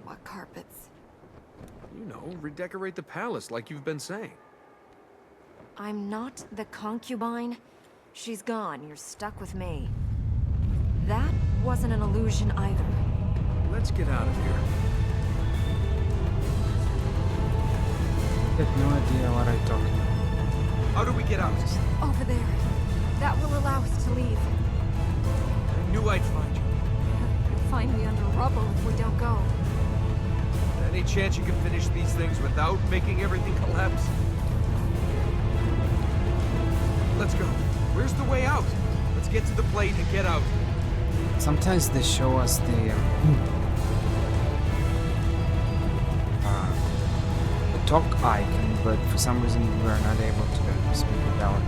What carpets? You know, redecorate the palace like you've been saying. I'm not the concubine. She's gone. You're stuck with me. That wasn't an illusion either. Let's get out of here. I have no idea what I'm talking about. How do we get out? Over there. That will allow us to leave. I knew I'd find you. You'll find me under rubble if we don't go. Any chance you can finish these things without making everything collapse? Let's go. Where's the way out? Let's get to the plate and get out. Sometimes they show us the talk icon, but for some reason we're not able to speak with Alec.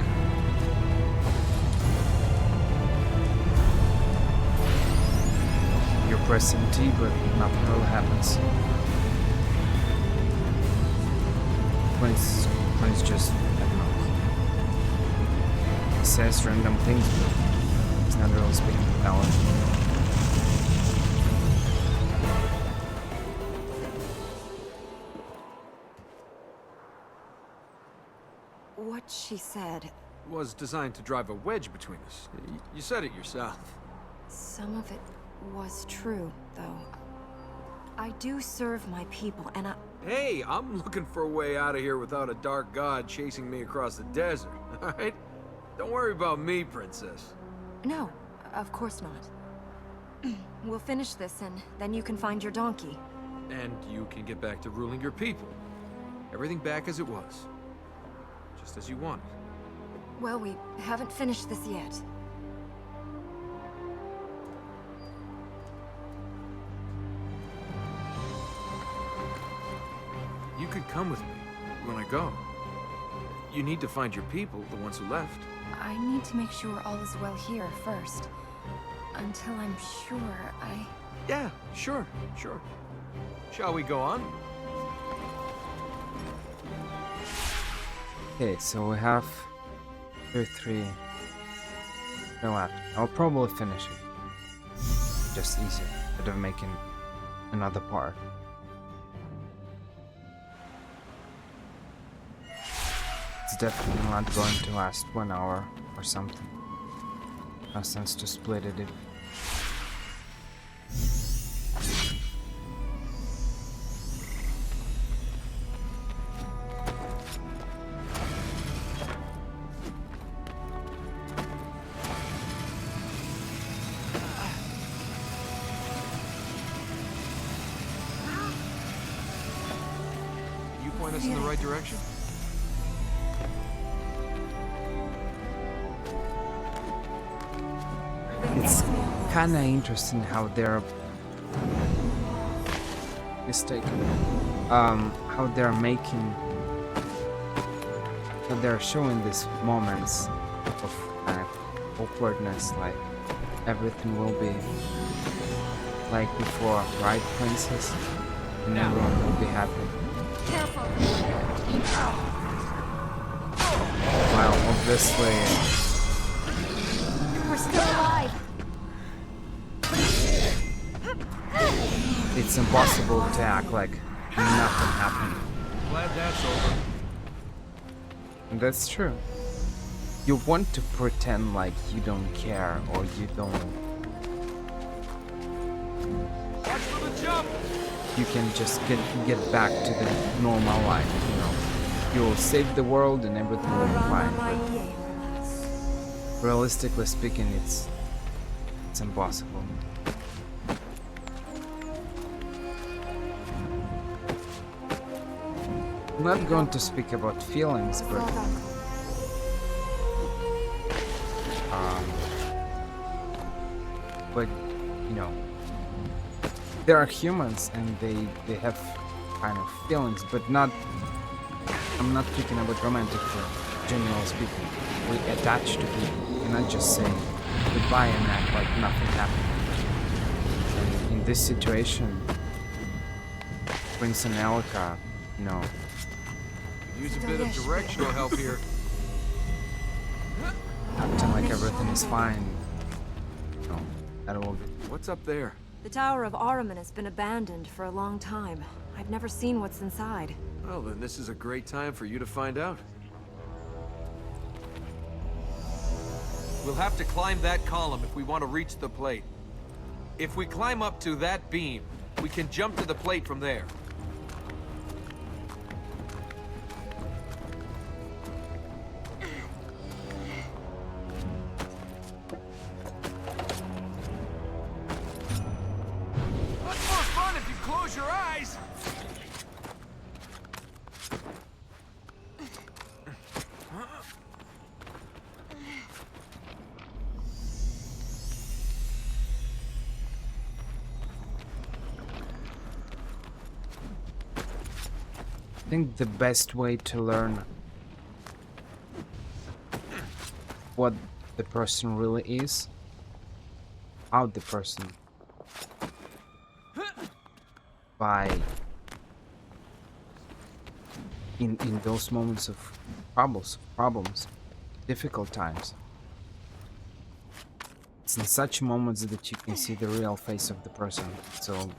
You're pressing T, but nothing really happens. When it's just, I don't know, it says random things, but it's not really speaking with Alec. What she said, Was designed to drive a wedge between us. You said it yourself. some of it was true, though. I do serve my people, and Hey, I'm looking for a way out of here without a dark god chasing me across the desert, alright? Don't worry about me, princess. No, of course not. We'll finish this, and then you can find your donkey. And you can get back to ruling your people. Everything back as it was. Just as you wanted. Well, we haven't finished this yet. come with me when I go. You need to find your people, the ones who left. I need to make sure all is well here first. Until I'm sure Yeah, sure. Shall we go on? Okay, so we have 2 or 3 left. I'll probably finish it. Just easier, instead of making another part. It's definitely not going to last 1 hour or something. No sense to split it. You point us in the right direction? It's kind of interesting how they're how they're making, how they're showing these moments of kind of awkwardness, like everything will be like before, right, princess? And everyone will be happy. careful. While obviously We're still alive. it's impossible to act like nothing happened. Glad that's over. And that's true. You want to pretend like you don't care or you don't. Watch for the jump! You can just get back to the normal life, you know. You'll save the world and everything will be fine. But realistically speaking, it's impossible. I'm not going to speak about feelings, but you know, there are humans and they have kind of feelings, but not. I'm not speaking about romantic feelings. Generally speaking, we attach to people. You're not just saying goodbye and act like nothing happened. And in this situation, Prince and Elika, you know, Use a bit of directional help here. acting like everything is fine. You know, that will be. What's up there? The Tower of Ahriman has been abandoned for a long time. I've never seen what's inside. Well, then this is a great time for you to find out. We'll have to climb that column if we want to reach the plate. If we climb up to that beam, we can jump to the plate from there. Much more fun if you close your eyes! I think the best way to learn what the person really is, how the person, by in those moments of problems, difficult times. It's in such moments that you can see the real face of the person. So, of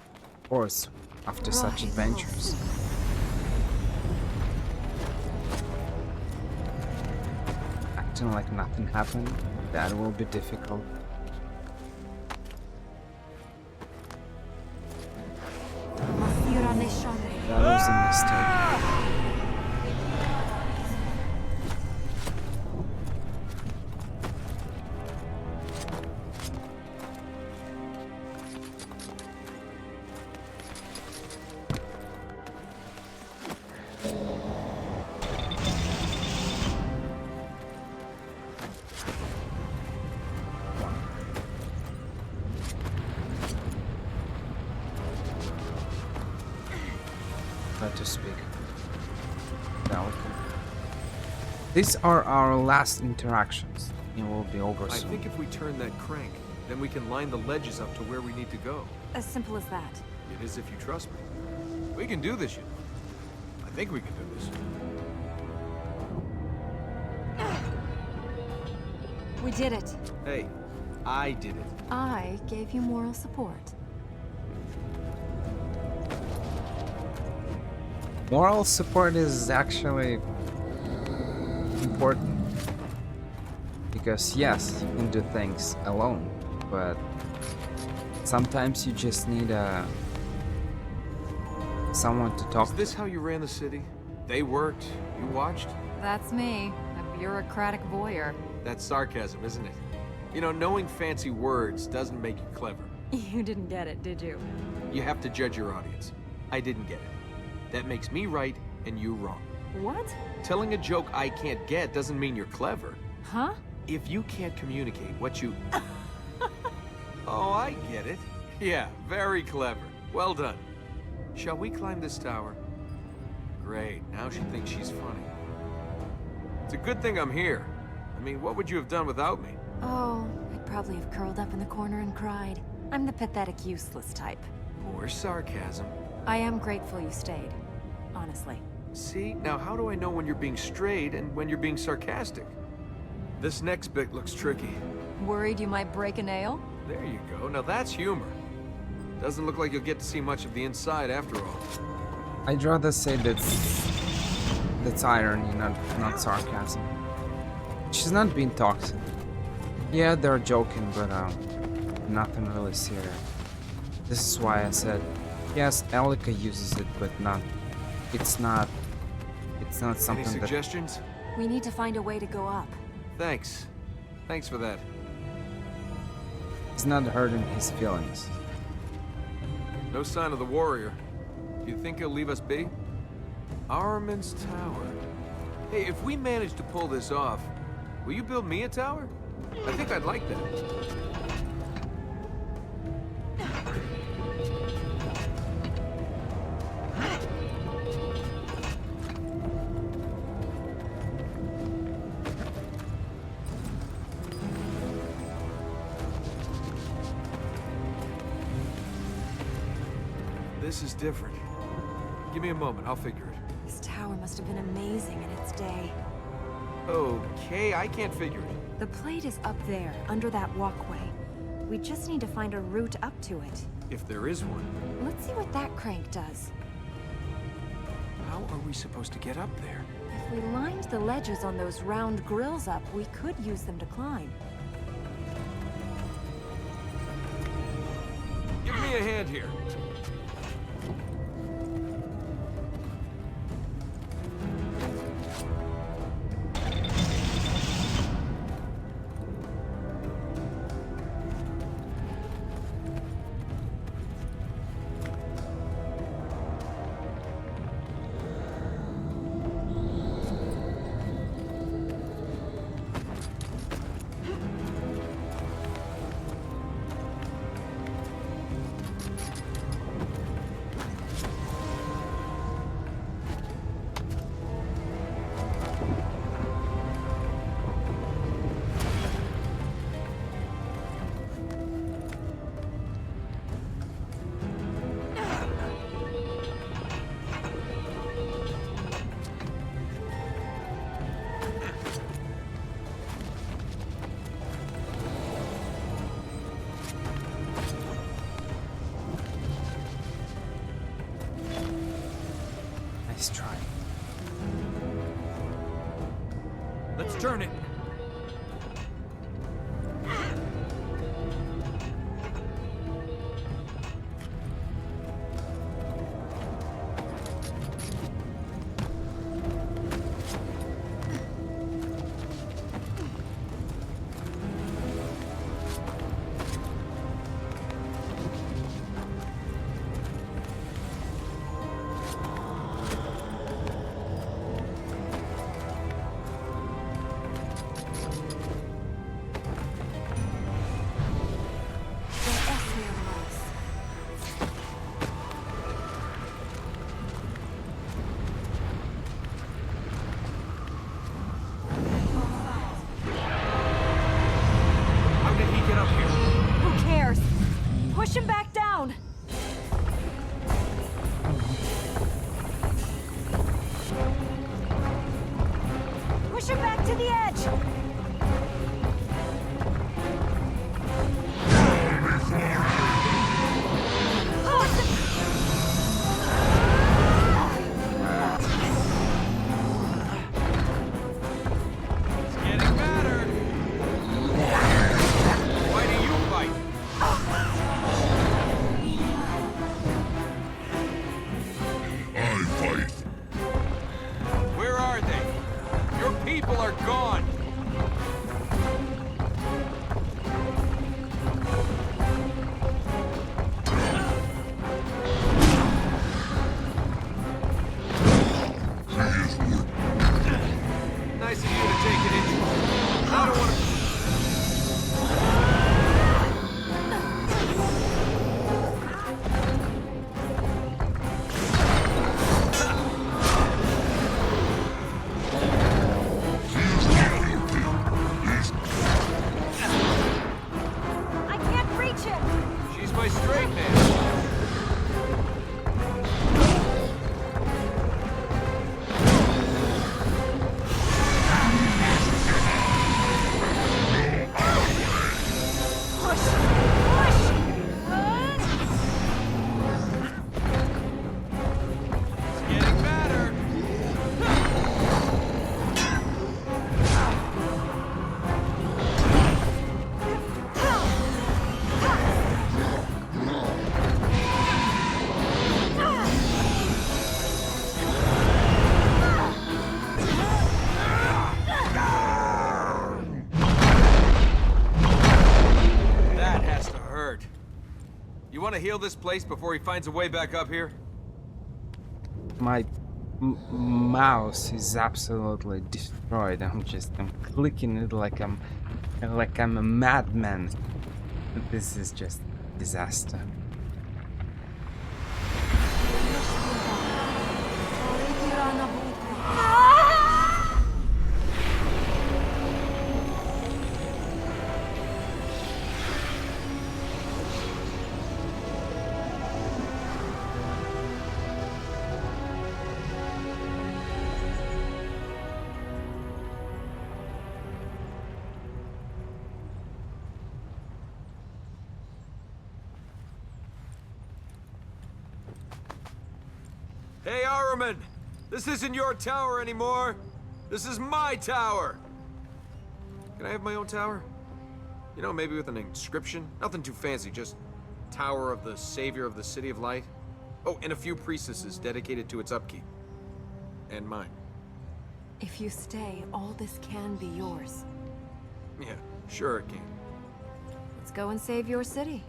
course, after such adventures, acting like nothing happened, that will be difficult. That was a mistake. To speak. Elika. These are our last interactions. It will be over I soon. think if we turn that crank, then we can line the ledges up to where we need to go. As simple as that. It is if you trust me. We can do this, you know. I think we can do this. We did it. Hey, I did it. I gave you moral support. Moral support is actually important. Because yes, you can do things alone, but sometimes you just need someone to talk Is this how you ran the city? They worked, you watched? That's me, a bureaucratic voyeur. That's sarcasm, isn't it? You know, knowing fancy words doesn't make you clever. You didn't get it, did you? You have to judge your audience. I didn't get it. That makes me right and you wrong. What? Telling a joke I can't get doesn't mean you're clever. Huh? If you can't communicate what you... Oh, I get it. Yeah, very clever. Well done. Shall we climb this tower? Great, now she thinks she's funny. It's a good thing I'm here. I mean, what would you have done without me? Oh, I'd probably have curled up in the corner and cried. I'm the pathetic, useless type. More sarcasm. I am grateful you stayed. Honestly. See, now how do I know when you're being straight and when you're being sarcastic? This next bit looks tricky. Worried you might break a nail? There you go. Now that's humor. Doesn't look like you'll get to see much of the inside after all. I'd rather say that's irony, not sarcasm. She's not being toxic. Yeah, they're joking, but nothing really serious. This is why I said, yes, Elika uses it, but it's not something Any suggestions? We need to find a way to go up. Thanks. Thanks for that. it's not hurting his feelings. No sign of the warrior. Do you think he'll leave us be? Armin's Tower. Hey, if we manage to pull this off, will you build me a tower? I think I'd like that. This is different. Give me a moment, I'll figure it. This tower must have been amazing in its day. Okay, I can't figure it. The plate is up there, under that walkway. We just need to find a route up to it. If there is one, Let's see what that crank does. how are we supposed to get up there? If we lined the ledges on those round grills up, we could use them to climb. Give me a hand here. Nice try. Let's turn it. Push him back down! Push him back to the edge! It's getting better. Why do you fight? I fight. Where are they? Your people are gone. Nice of you to take an interest. I don't want to... I can't reach him! She's my straight man. Push! Push! It's getting better. That has to hurt. You want to heal this place before he finds a way back up here? My mouse is absolutely destroyed. I'm clicking it like I'm a madman. This is just disaster. Hey, Ahriman! This isn't your tower anymore! This is my tower! Can I have my own tower? You know, maybe with an inscription? Nothing too fancy, just Tower of the Savior of the City of Light. Oh, and a few priestesses dedicated to its upkeep. And mine. If you stay, all this can be yours. Yeah, sure it can. Let's go and save your city.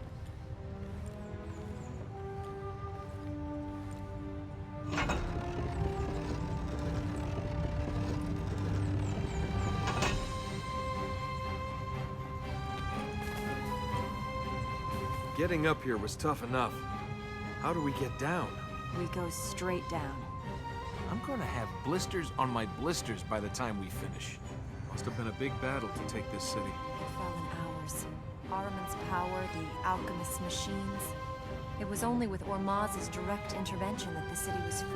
Getting up here was tough enough. How do we get down? We go straight down. I'm gonna have blisters on my blisters by the time we finish. Must have been a big battle to take this city. It fell in hours. Ahriman's power, the alchemist's machines. It was only with Ormaz's direct intervention that the city was freed.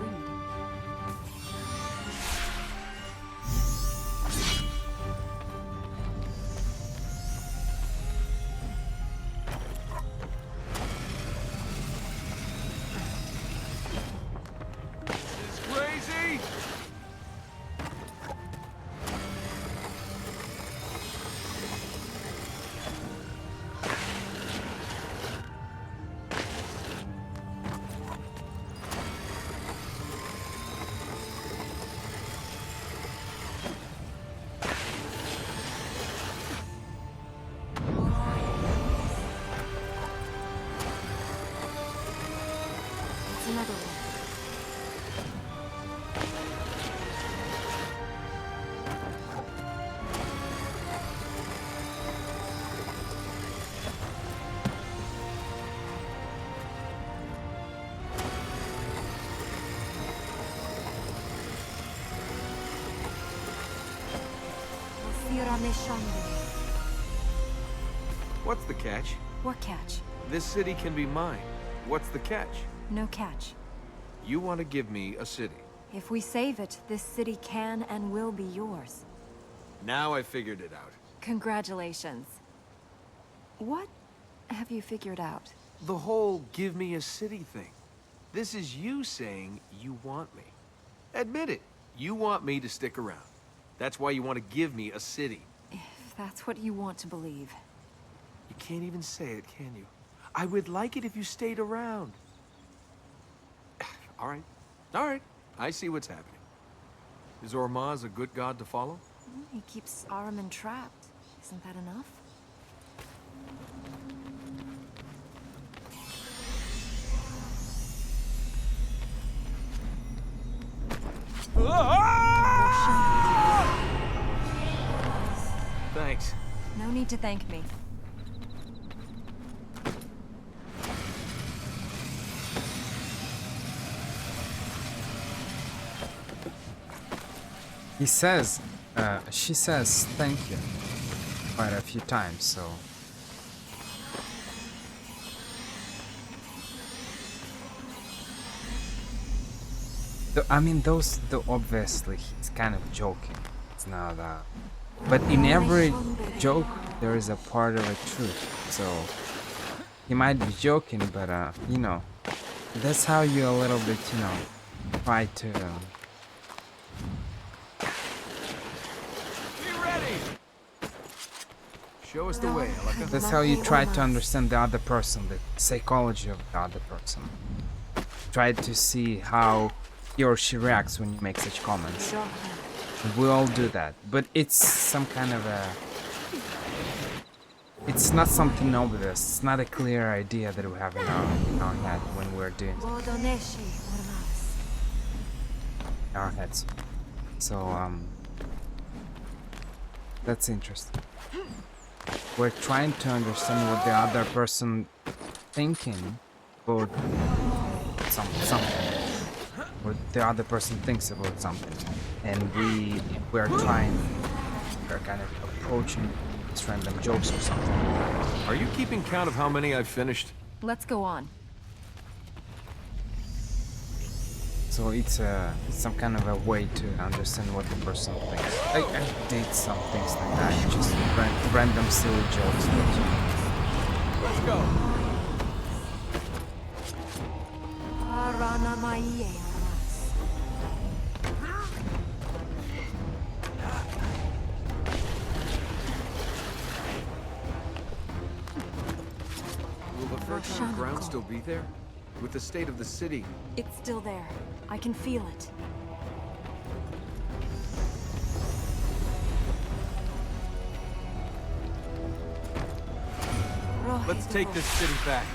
It's crazy! It's another one. What's the catch? What catch? This city can be mine. What's the catch? No catch. You want to give me a city. If we save it, this city can and will be yours. Now I figured it out. Congratulations. What have you figured out? The whole give me a city thing. This is you saying you want me. Admit it. You want me to stick around. That's why you want to give me a city. If that's what you want to believe. You can't even say it, can you? I would like it if you stayed around. All right. All right. I see what's happening. Is Ormaz a good god to follow? He keeps Ahriman trapped. Isn't that enough? Thanks. No need to thank me. He says, she says thank you quite a few times, so. I mean, obviously he's kind of joking. It's not but in every joke there is a part of a truth. So he might be joking, but you know, that's how you a little bit, you know, try to. Be ready. Show us the way, Alaka. That's how you try to understand the other person, the psychology of the other person. Try to see how he or she reacts when you make such comments. We all do that, but it's some kind of a... It's not something obvious, it's not a clear idea that we have in our head when we're doing our heads. So, that's interesting. We're trying to understand what the other person thinking about something. What the other person thinks about something, and we're kind of approaching these random jokes or something. Are you keeping count of how many I've finished? Let's go on. So it's some kind of a way to understand what the person thinks. I did some things like that, just random silly jokes. Let's go. Will the fertile ground still be there? With the state of the city? It's still there. I can feel it. Let's take this city back.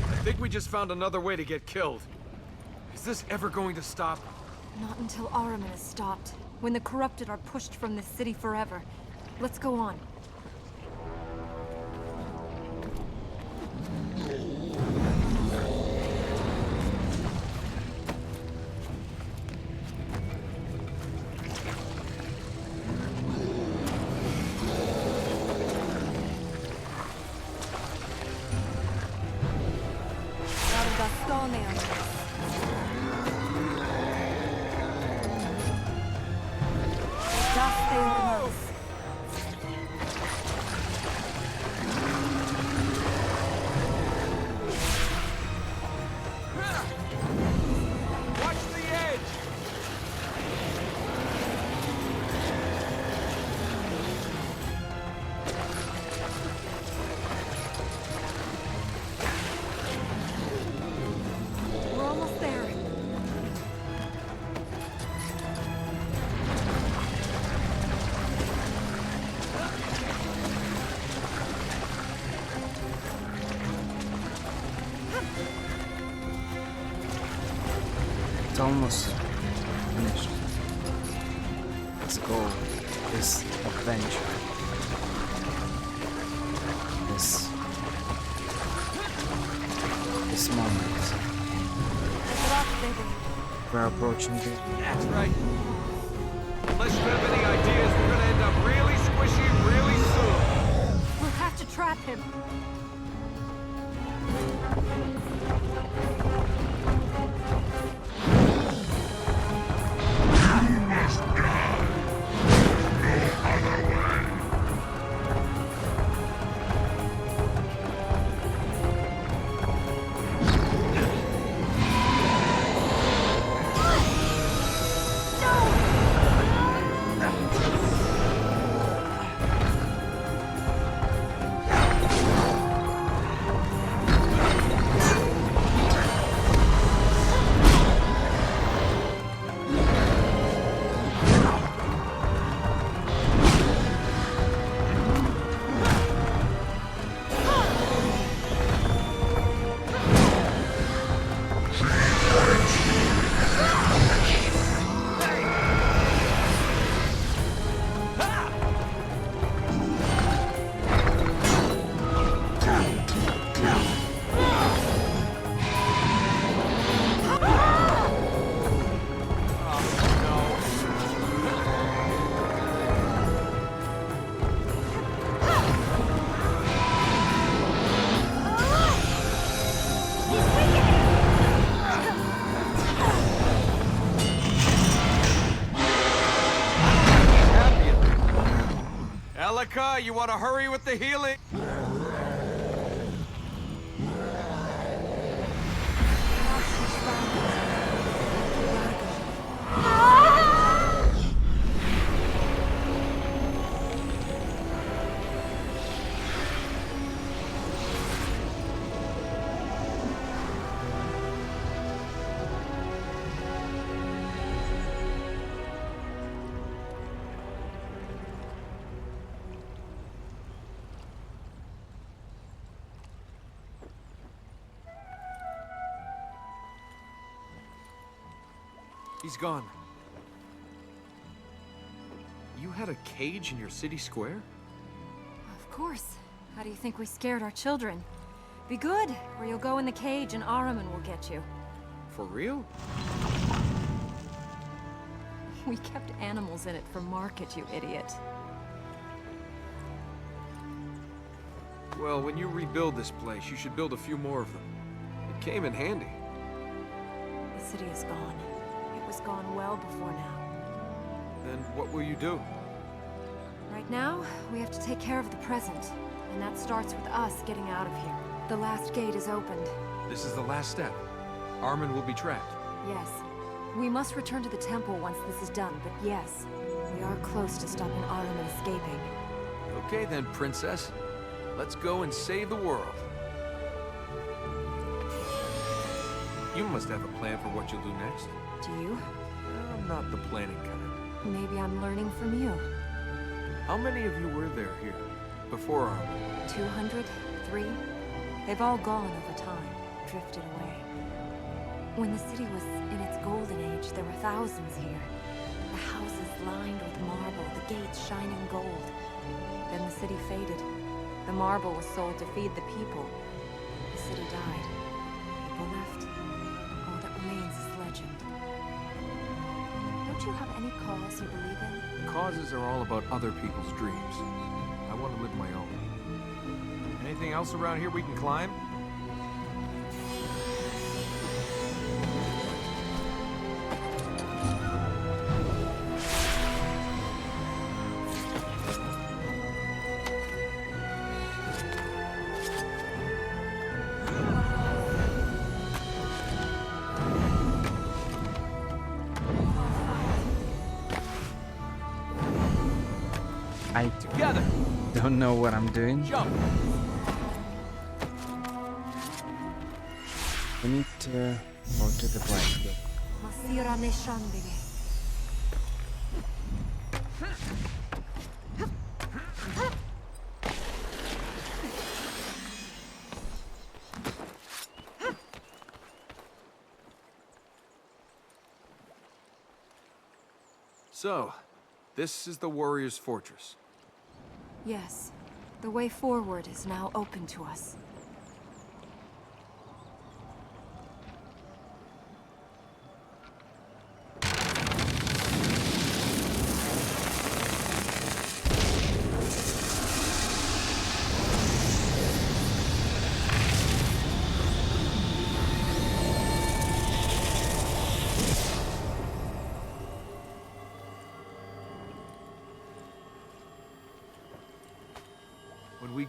I think we just found another way to get killed. Is this ever going to stop? Not until Ahriman is stopped. When the corrupted are pushed from this city forever. Let's go on. Almost finished. Let's go. This adventure. This moment. we're approaching the... That's right. Unless you have any ideas, we're gonna end up really squishy really soon. We'll have to trap him. Elika, you want to hurry with the healing? He's gone. You had a cage in your city square? Of course. How do you think we scared our children? Be good, or you'll go in the cage and Ahriman will get you. For real? We kept animals in it for market, you idiot. Well, when you rebuild this place, you should build a few more of them. It came in handy. The city is gone. It was gone well before now. Then what will you do? Right now, we have to take care of the present. And that starts with us getting out of here. The last gate is opened. This is the last step. Armin will be trapped. Yes. We must return to the temple once this is done, but yes, we are close to stopping Ahriman escaping. Okay then, princess. Let's go and save the world. You must have a plan for what you'll do next. Do you? I'm not the planning kind. Maybe I'm learning from you. How many of you were there here before Armin? 200? 3? They've all gone over time, drifted away. When the city was in its golden age, there were thousands here. The houses lined with marble, the gates shining gold. Then the city faded. The marble was sold to feed the people. The city died. People left. All that remains is legend. Don't you have any cause you believe in? Causes are all about other people's dreams. I want to live my own. Anything else around here we can climb? I Together! don't know what I'm doing. Jump! We need to go to the blanket. Masira Neshandege. So, this is the warrior's fortress. Yes. The way forward is now open to us.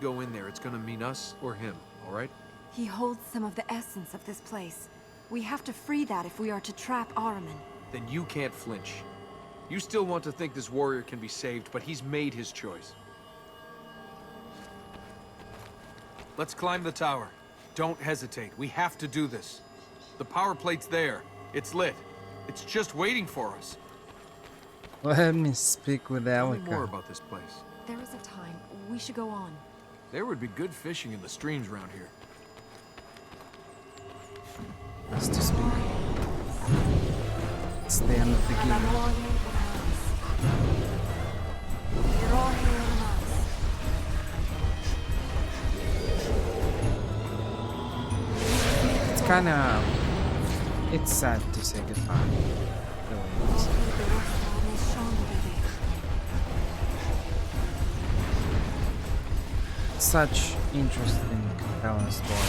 go in there, it's gonna mean us or him, all right? He holds some of the essence of this place. We have to free that if we are to trap Ahriman. Then you can't flinch. You still want to think this warrior can be saved, but he's made his choice. Let's climb the tower. Don't hesitate. We have to do this. The power plate's there. It's lit. It's just waiting for us. Let me speak with Tell me more Elika. about this place. There is a time. We should go on. There would be good fishing in the streams around here. Has to speak. It's the end of the game. It's kinda... It's sad to say goodbye. Really is. Such interesting, compelling story.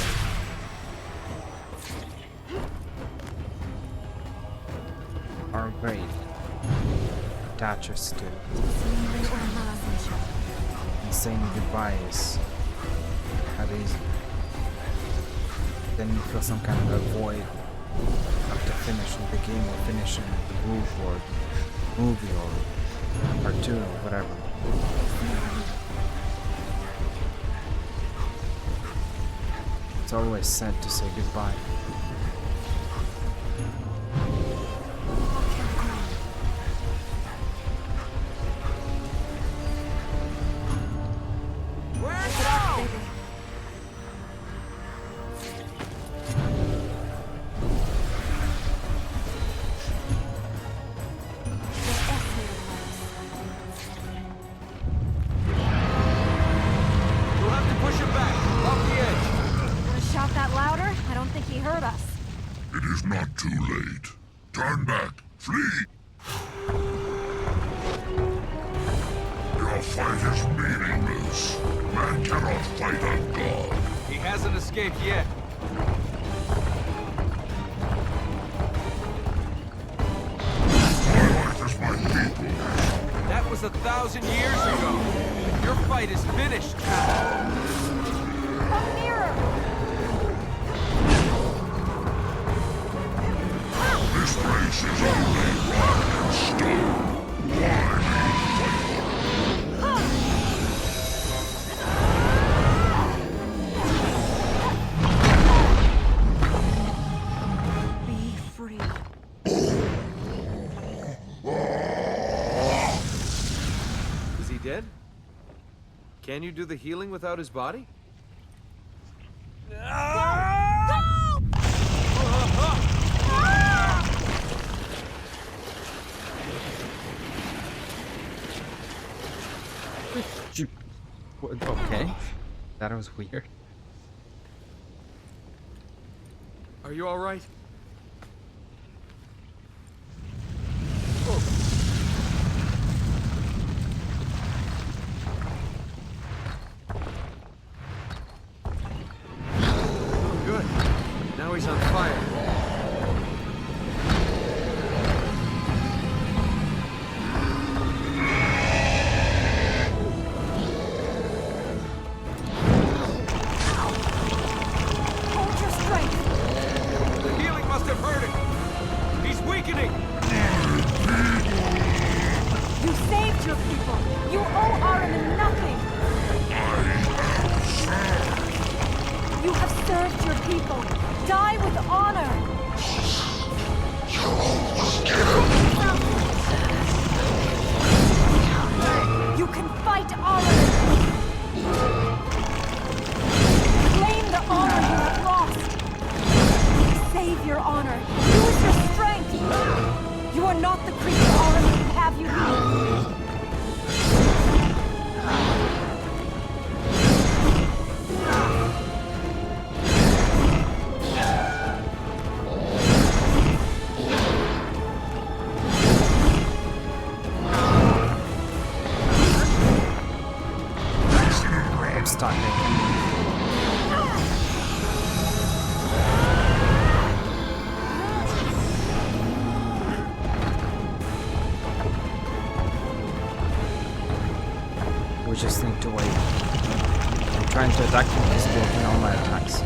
Our great attaches to and saying goodbye is not easy. Then you feel some kind of a void after finishing the game or finishing the book or movie or cartoon or whatever. It's always sad to say goodbye. It is not too late. Turn back. Flee! Your fight is meaningless. Man cannot fight a god. He hasn't escaped yet. My life is my people's. That was 1,000 years ago. Your fight is finished. Come nearer! This place is only rock and stone. Why Be free. Is he dead? Can you do the healing without his body? Okay. That was weird. Are you all right? Good. Now he's on fire. Hold your strength! The healing must have hurt him. He's weakening. You saved your people! You owe Ahriman nothing! You have served your people! Die with honor! You can fight Ahriman! Claim the honor you have lost! Save your honor! Use your strength! You are not the creature Ahriman would have you be! I'm stuck there. We just need to wait trying to attack him, he's blocking all my attacks.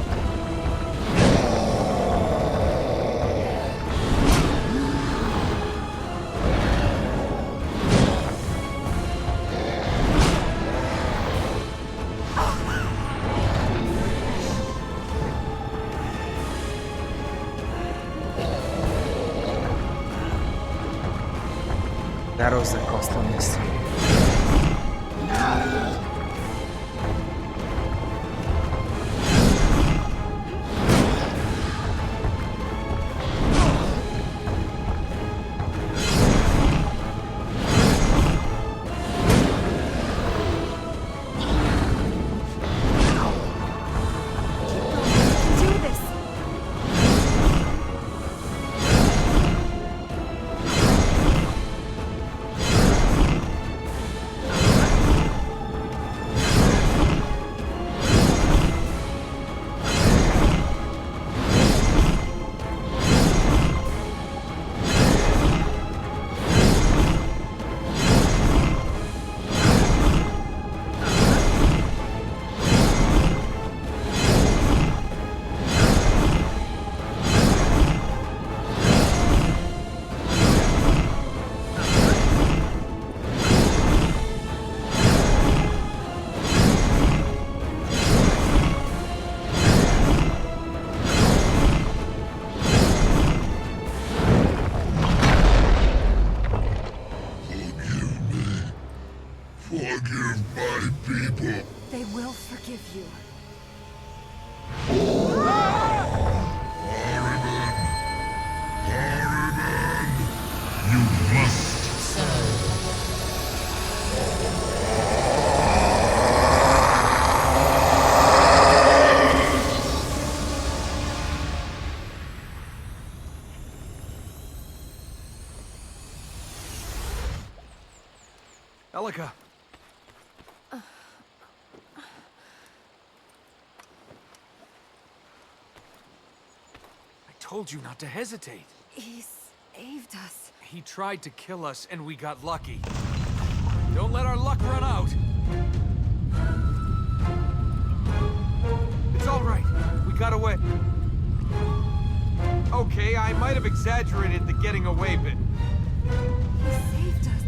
That was the costliness. Do this! Forgive my people. They will forgive you. Harriman! You must. Elika! I told you not to hesitate. He saved us. He tried to kill us, and we got lucky. Don't let our luck run out. It's all right. We got away. Okay, I might have exaggerated the getting away bit. He saved us.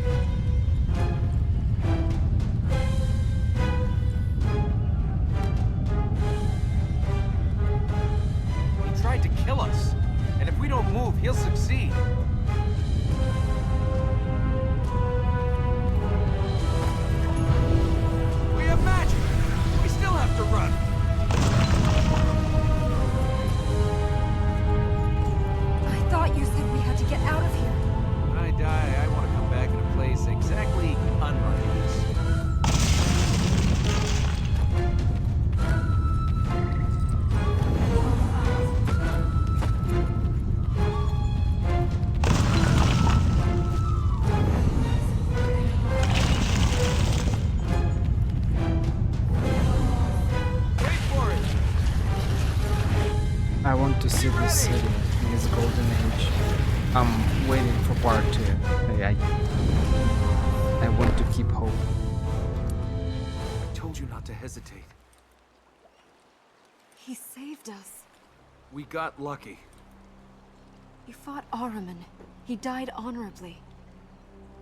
He tried to kill us. And if we don't move, he'll succeed. We have magic. We still have to run. I thought you said we had to get out of here. When I die, I want to come back in a place exactly unlike this. Wait for it! I want to see this city in its golden age. I'm waiting for part 2. I want to keep hope. I told you not to hesitate. He saved us. We got lucky. You fought Ahriman. He died honorably.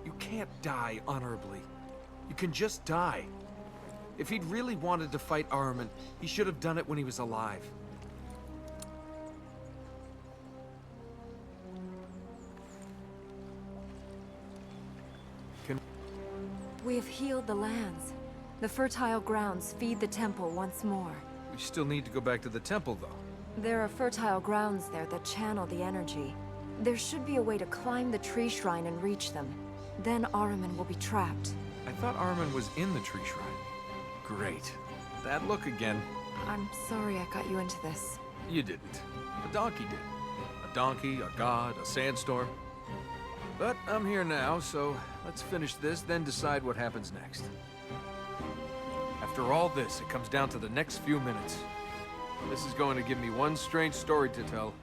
You can't die honorably. You can just die. If he'd really wanted to fight Ahriman, he should have done it when he was alive. We have healed the lands. The fertile grounds feed the temple once more. We still need to go back to the temple, though. There are fertile grounds there that channel the energy. There should be a way to climb the tree shrine and reach them. Then Ahriman will be trapped. I thought Ahriman was in the tree shrine. Great. That look again. I'm sorry I got you into this. You didn't. A donkey did. A donkey, a god, a sandstorm. But I'm here now, so let's finish this, then decide what happens next. After all this, it comes down to the next few minutes. This is going to give me one strange story to tell.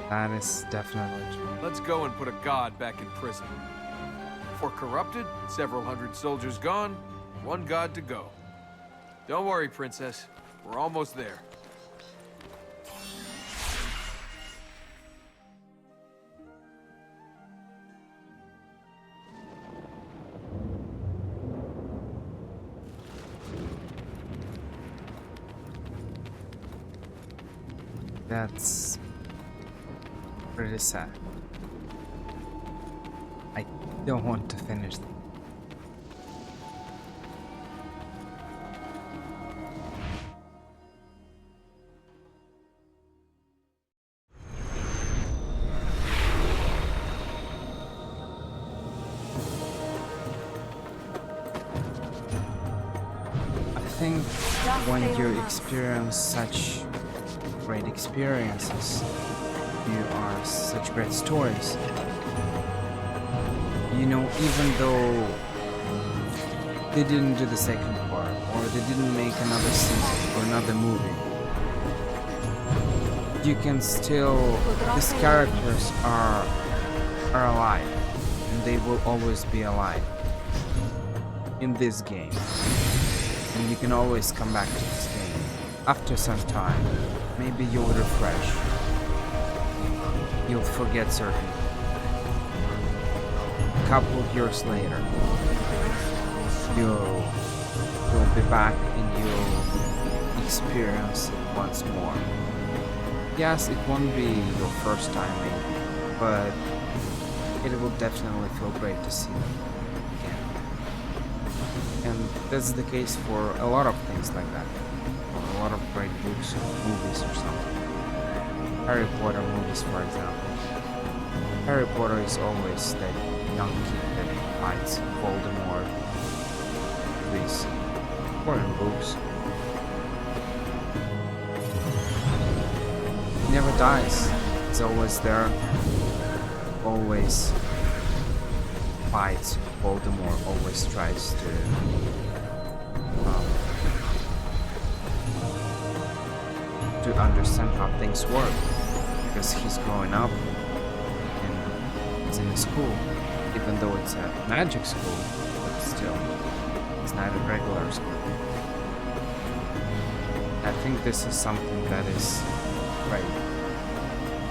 That is definitely true. Let's go and put a god back in prison. For corrupted, several hundred soldiers gone, one god to go. Don't worry, Princess. We're almost there. That's pretty sad. I don't want to finish them. I think when you experience such great experiences, you are such great stories. You know, even though they didn't do the second part, or they didn't make another season or another movie, you can still, these characters are alive, and they will always be alive in this game. And you can always come back to this game after some time. Maybe you'll refresh. You'll forget certain. A couple of years later, you'll be back and you'll experience it once more. Yes, it won't be your first time maybe, but it will definitely feel great to see them again. And that's the case for a lot of things like that. A lot of great books or movies or something. Harry Potter movies, for example. Harry Potter is always that young kid that fights Voldemort. Movies. Or in books. He never dies. He's always there. Always fights Voldemort. Always tries to understand how things work, because he's growing up and it's in a school, even though it's a magic school, but still, it's not a regular school. I think this is something that is great.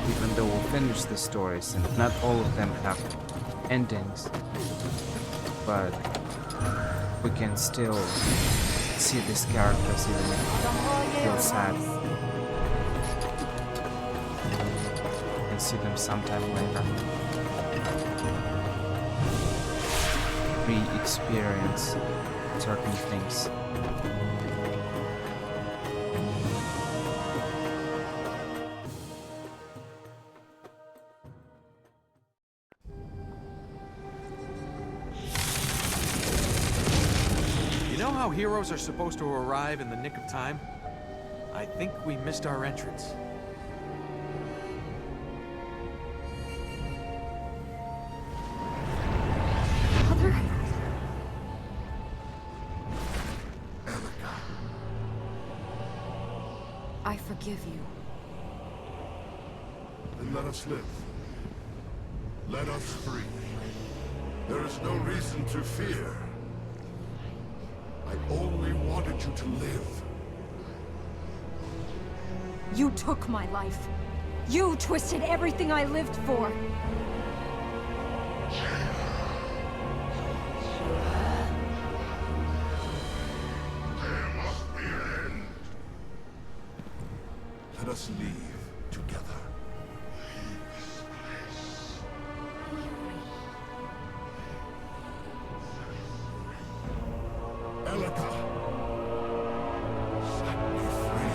Even though we'll finish the stories, and not all of them have endings, but we can still see these characters even if we feel sad. See them sometime later. Re-experience certain things. You know how heroes are supposed to arrive in the nick of time? I think we missed our entrance. I forgive you. Then let us live. Let us free. There is no reason to fear. I only wanted you to live. You took my life. You twisted everything I lived for. Let us leave together. Elika! Set me free.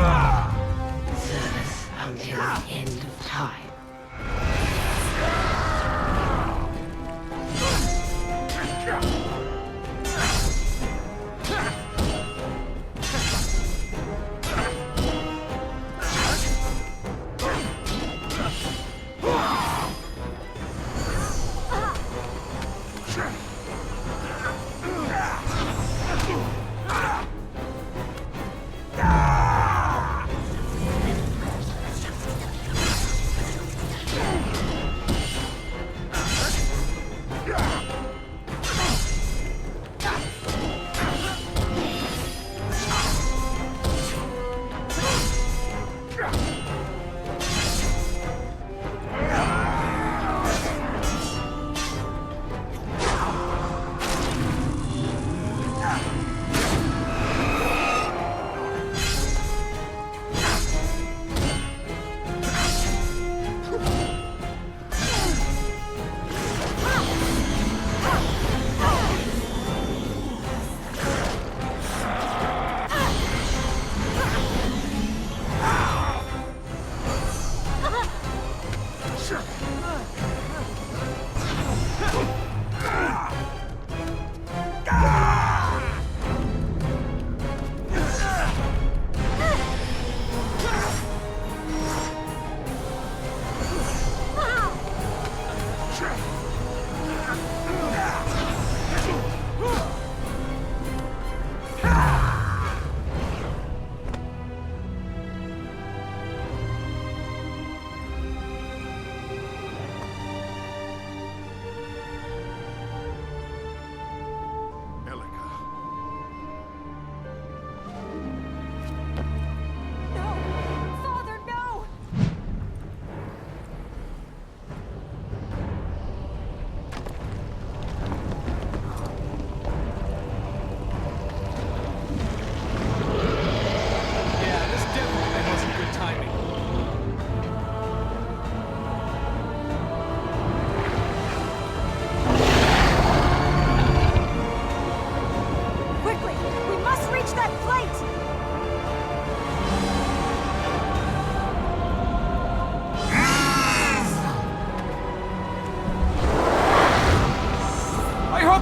Service until the end of time.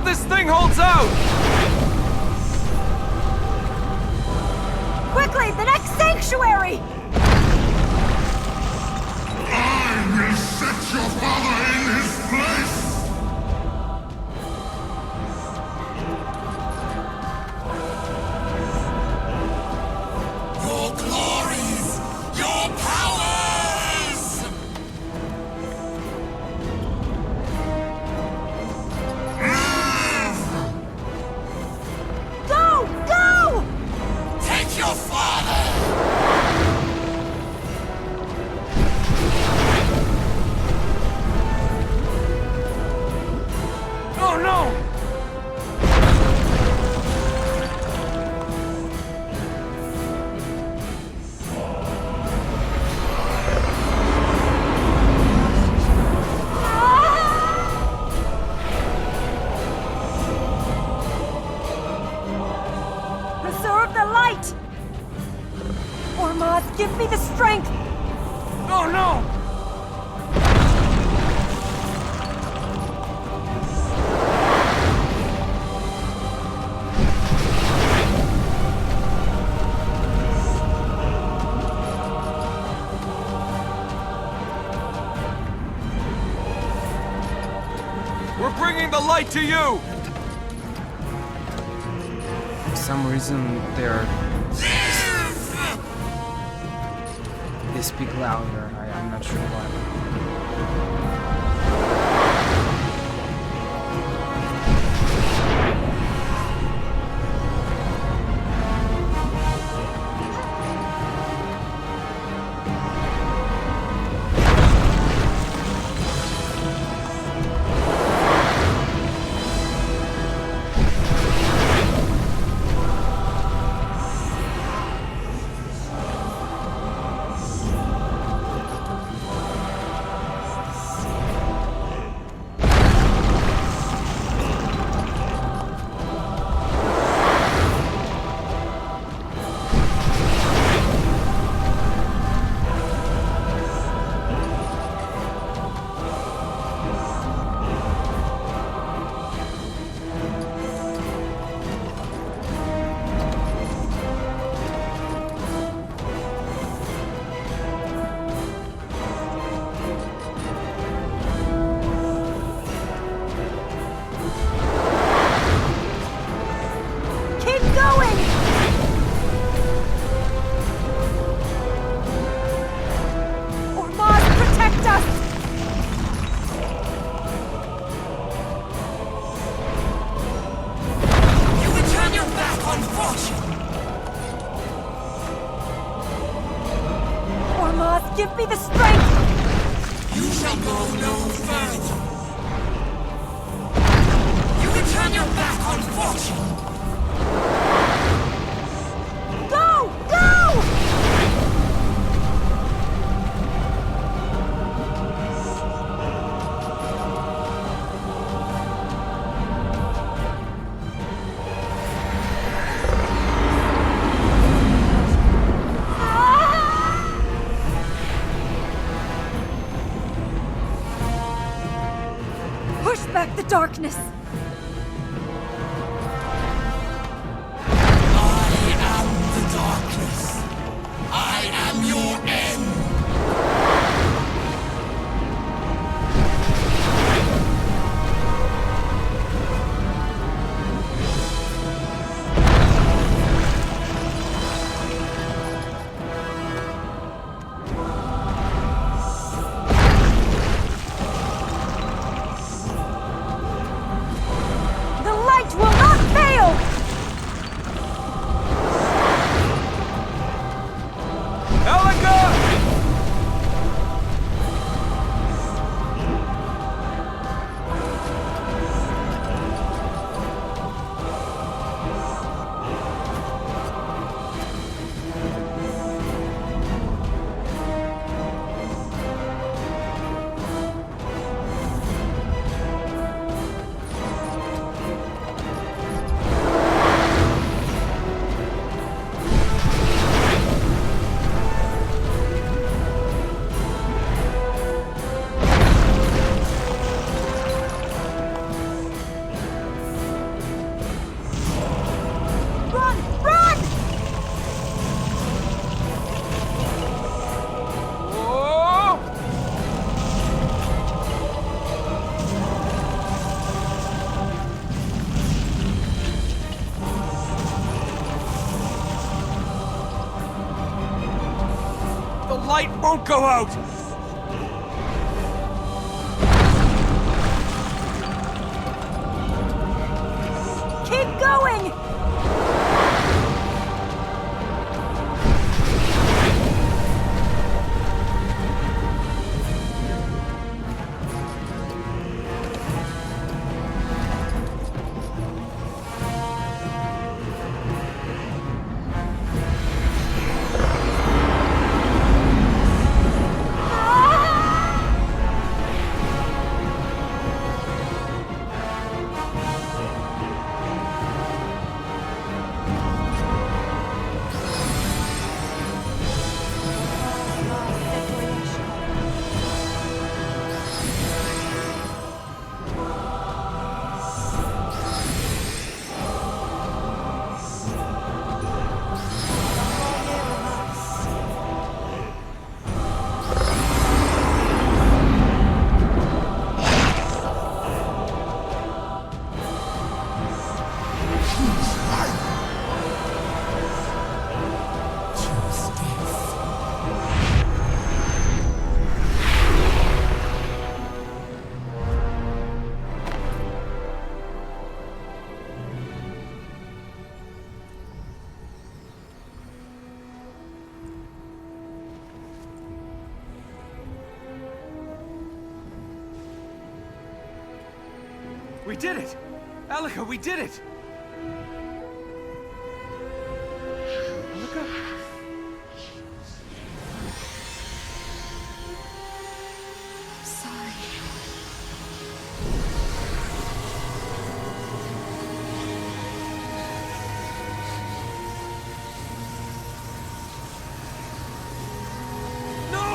This thing holds out! Quickly, the next sanctuary! I will set your father in his place! Your glories! Your powers! Go! Go! Take your father! Oh no! Preserve the light! Ormaz, give me the strength! Oh no! We're bringing the light to you! For some reason, they speak louder. I'm not sure why. Give me the strength! You shall go no further. You can turn your back on fortune. Go! Go! Push back the darkness! I am the darkness. I am your end. The light will not fail! Elika! Run! Run! Oh! The light won't go out! Keep going! We did it! Elika, we did it! Elika? Sorry. No!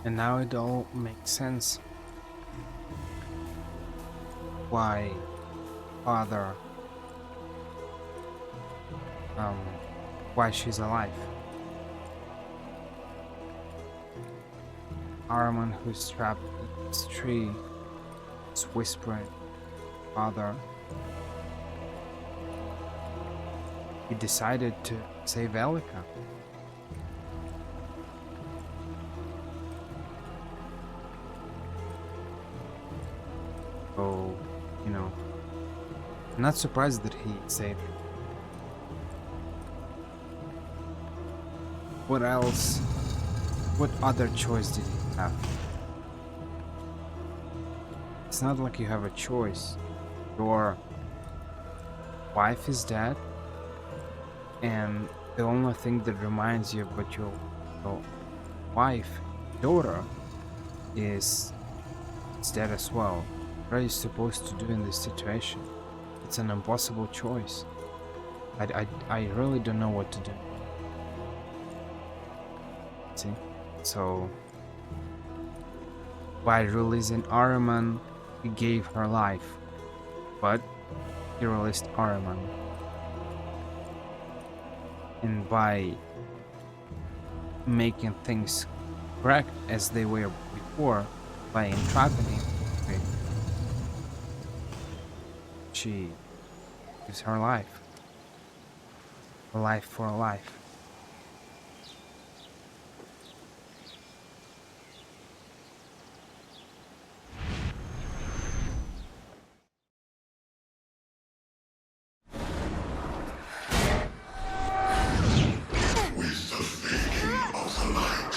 And now it all makes sense. Why father, um, why she's alive. Araman, who's trapped in this tree, is whispering, father. He decided to save Elika. So, I'm not surprised that he saved her. What else? What other choice did he have? It's not like you have a choice. Your wife is dead, and the only thing that reminds you about your wife, daughter, is dead as well. What are you supposed to do in this situation? It's an impossible choice. I really don't know what to do. See? So, by releasing Ahriman, he gave her life. But he released Ahriman. And by making things correct as they were before, by entrapping him, she gives her life. A life for a life. With the fading of the light,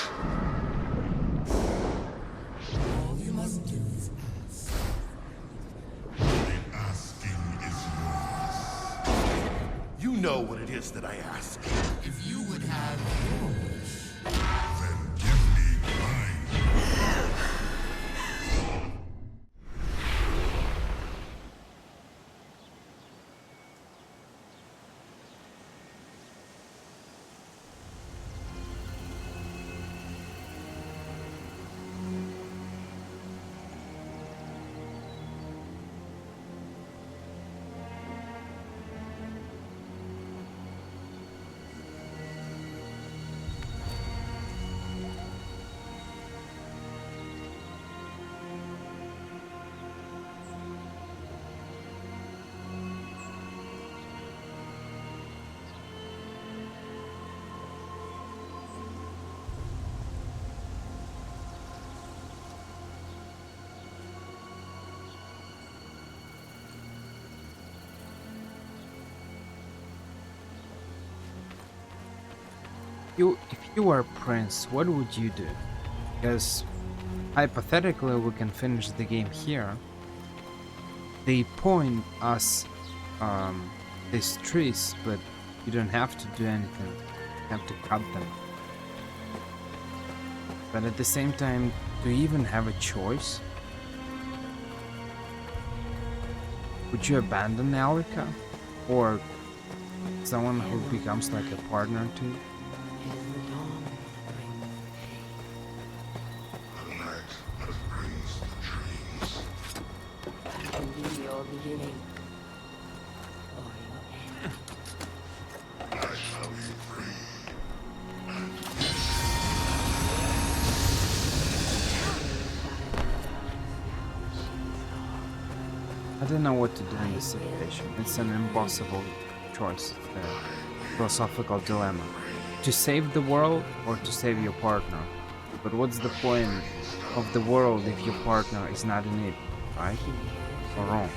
All you must do is ask. the asking is yours. You know what it is that I ask. If you would have yours. Then give me mine. If you were a prince, what would you do? Because hypothetically we can finish the game here. They point us these trees, but you don't have to do anything. You have to cut them. But at the same time, do you even have a choice? Would you abandon Alika? Or someone who becomes like a partner to you? The light that brings the dreams. It can be your beginning. Or your end. I shall be free. I don't know what to do in this situation. It's an impossible choice, a philosophical dilemma. To save the world or to save your partner? But what's the point of the world if your partner is not in it, right? Or wrong?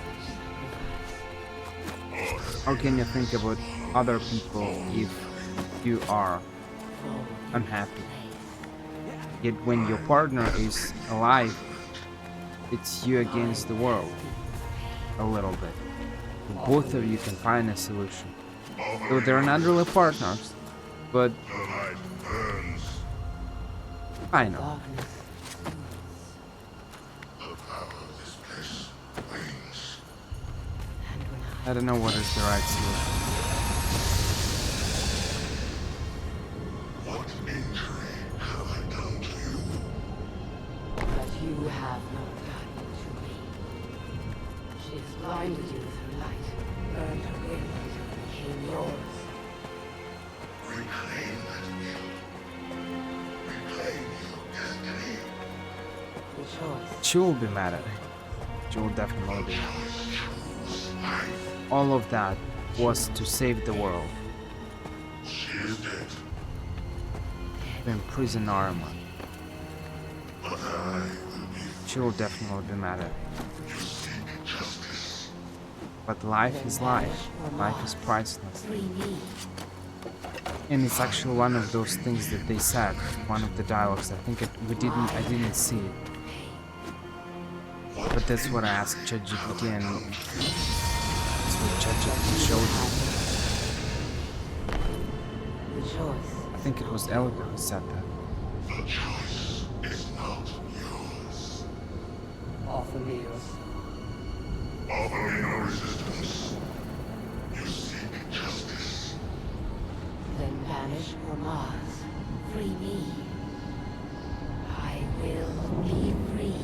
How can you think about other people if you are unhappy? Yet when your partner is alive, it's you against the world. A little bit. Both of you can find a solution. Though they're not really partners, but The light burns. I know. The power of this place wanes. I don't know what is the right solution. What injury have I done to you? blinded you with her light, burned her will until it became yours. Reclaim that will. Reclaim your destiny. The choice. She will be mad at him. She will definitely be mad. Choose life. All of that was to save the world, She is dead, to imprison Arma. but I will be She will definitely be mad at him. you seek justice. But life is life. Life is priceless. Free me. And it's actually one of those things that they said, one of the dialogues. I think I didn't see it. But that's what I asked ChatGPT, and that's what ChatGPT showed me. The choice. I think it was Elga who said that. The choice is not yours. Offer me your soul. Offering no resistance. You seek justice. Then banish or Mars. Free me. I will be free.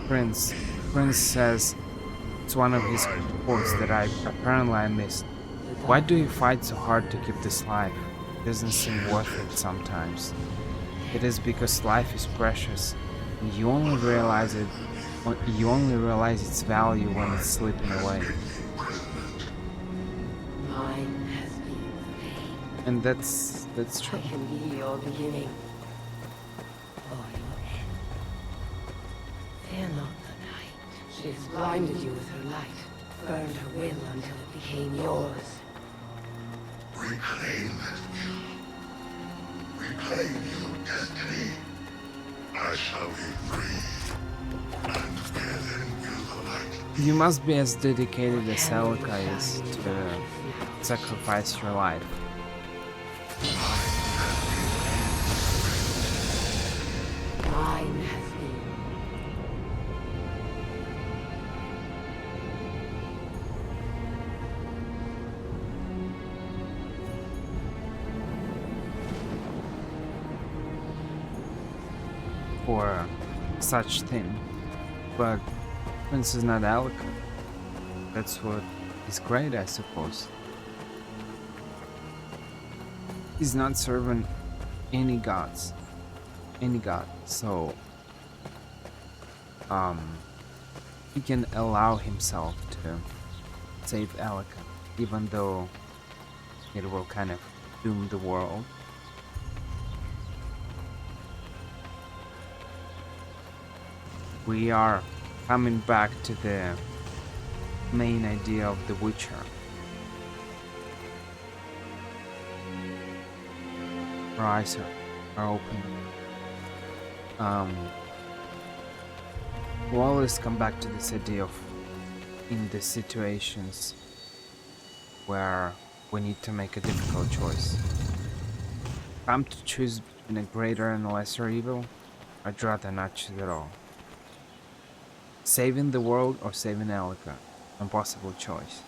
Prince says it's one of his quotes that I missed. Why do you fight so hard to keep this life? It doesn't seem worth it sometimes. It is because life is precious, and you only realize its value when it's slipping away. Mine has been the pain. And that's true. I can be your beginning. Or your end. Fear not the night. She has blinded you with her light. Burned her will until it became yours. Reclaim that will. Reclaim your destiny. I shall be free. And where then will the light be? You must be as dedicated as Elka is to sacrifice your life. Mine has been. For such thing, but Prince is not Elka. That's what is great, I suppose. He's not serving any gods, so he can allow himself to save Elka, even though it will kind of doom the world. We are coming back to the main idea of The Witcher. Our eyes are open. We'll always come back to this idea of in the situations where we need to make a difficult choice. If I'm to choose between a greater and a lesser evil, I'd rather not choose at all. Saving the world or saving Elka? Impossible choice.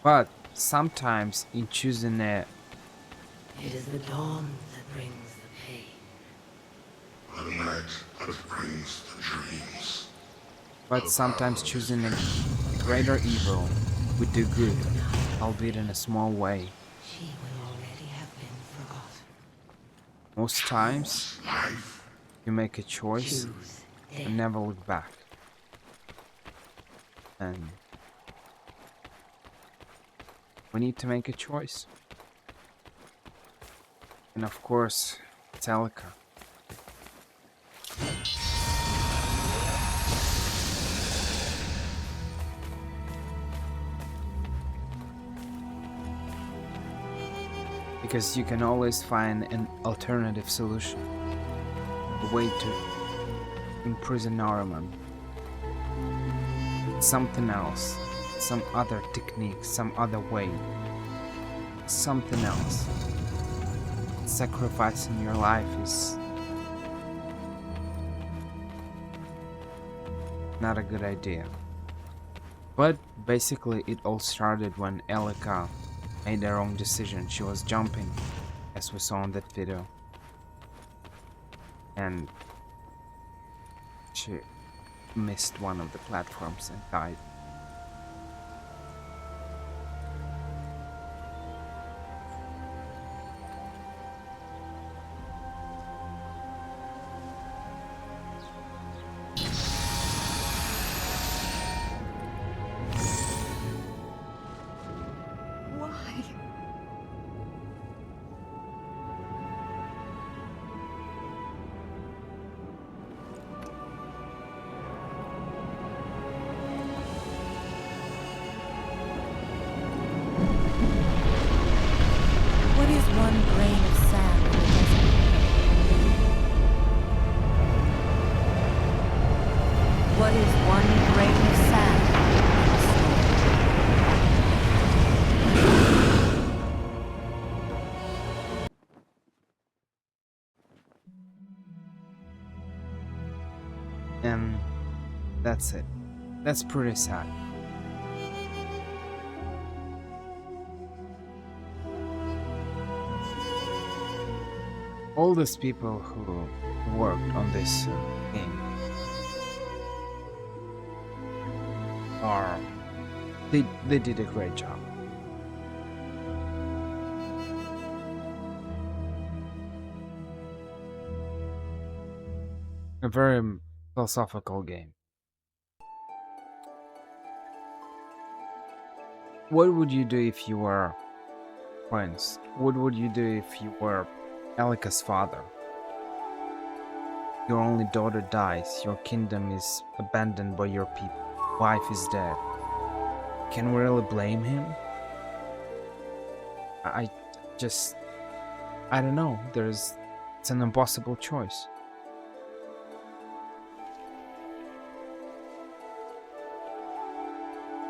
But sometimes in choosing a It is the dawn that brings the pain. The night that brings the dreams. choosing a greater evil would do good, albeit in a small way. She will already have been forgotten. Most times, you make a choice Choose and death. never look back. And we need to make a choice. And of course, it's Elka. Because you can always find an alternative solution. A way to imprison Naraman. Something else. Some other technique. Some other way. Something else. Sacrificing your life is not a good idea. But basically it all started when Elika made the wrong decision. She was jumping, as we saw in that video, and she missed one of the platforms and died. Why? What is one grain of sand in the desert? What is one grain of sand in the storm? And that's it. That's pretty sad. All these people who worked on this game are they did a great job. A very philosophical game. What would you do if you were Prince? What would you do if you were Elika's father? Your only daughter dies, your kingdom is abandoned by your people, wife is dead. Can we really blame him? I just... I don't know, it's an impossible choice.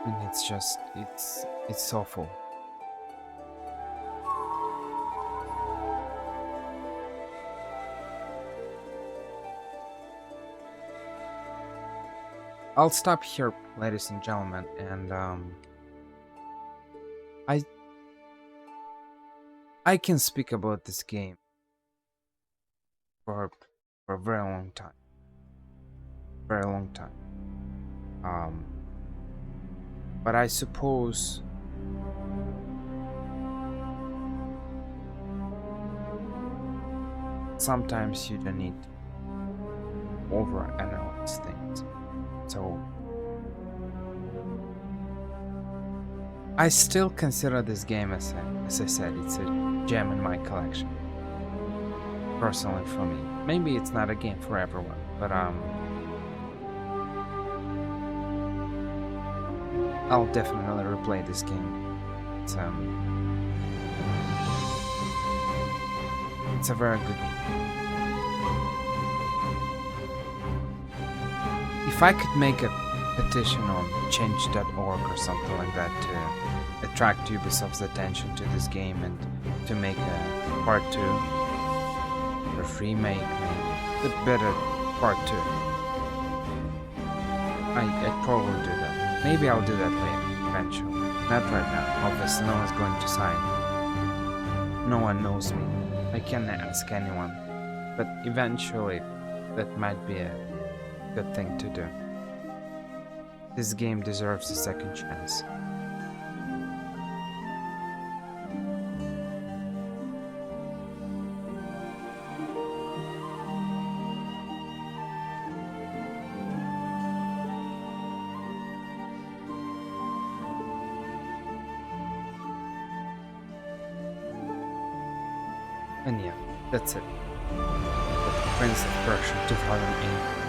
And it's just, it's awful. I'll stop here, ladies and gentlemen, and I can speak about this game for a very long time. Very long time. But I suppose sometimes you don't need to overanalyze things. So I still consider this game as I said, it's a gem in my collection. Personally for me. Maybe it's not a game for everyone, but I'll definitely replay this game. It's a very good game. If I could make a petition on change.org or something like that to attract Ubisoft's attention to this game and to make a part 2, a remake, maybe, a better part 2, I'd probably do that. Maybe I'll do that later, eventually. Not right now. Obviously, no one's going to sign. No one knows me. I can't ask anyone. But eventually, that might be a good thing to do. This game deserves a second chance. And yeah, that's it. The Prince of Persia 2008.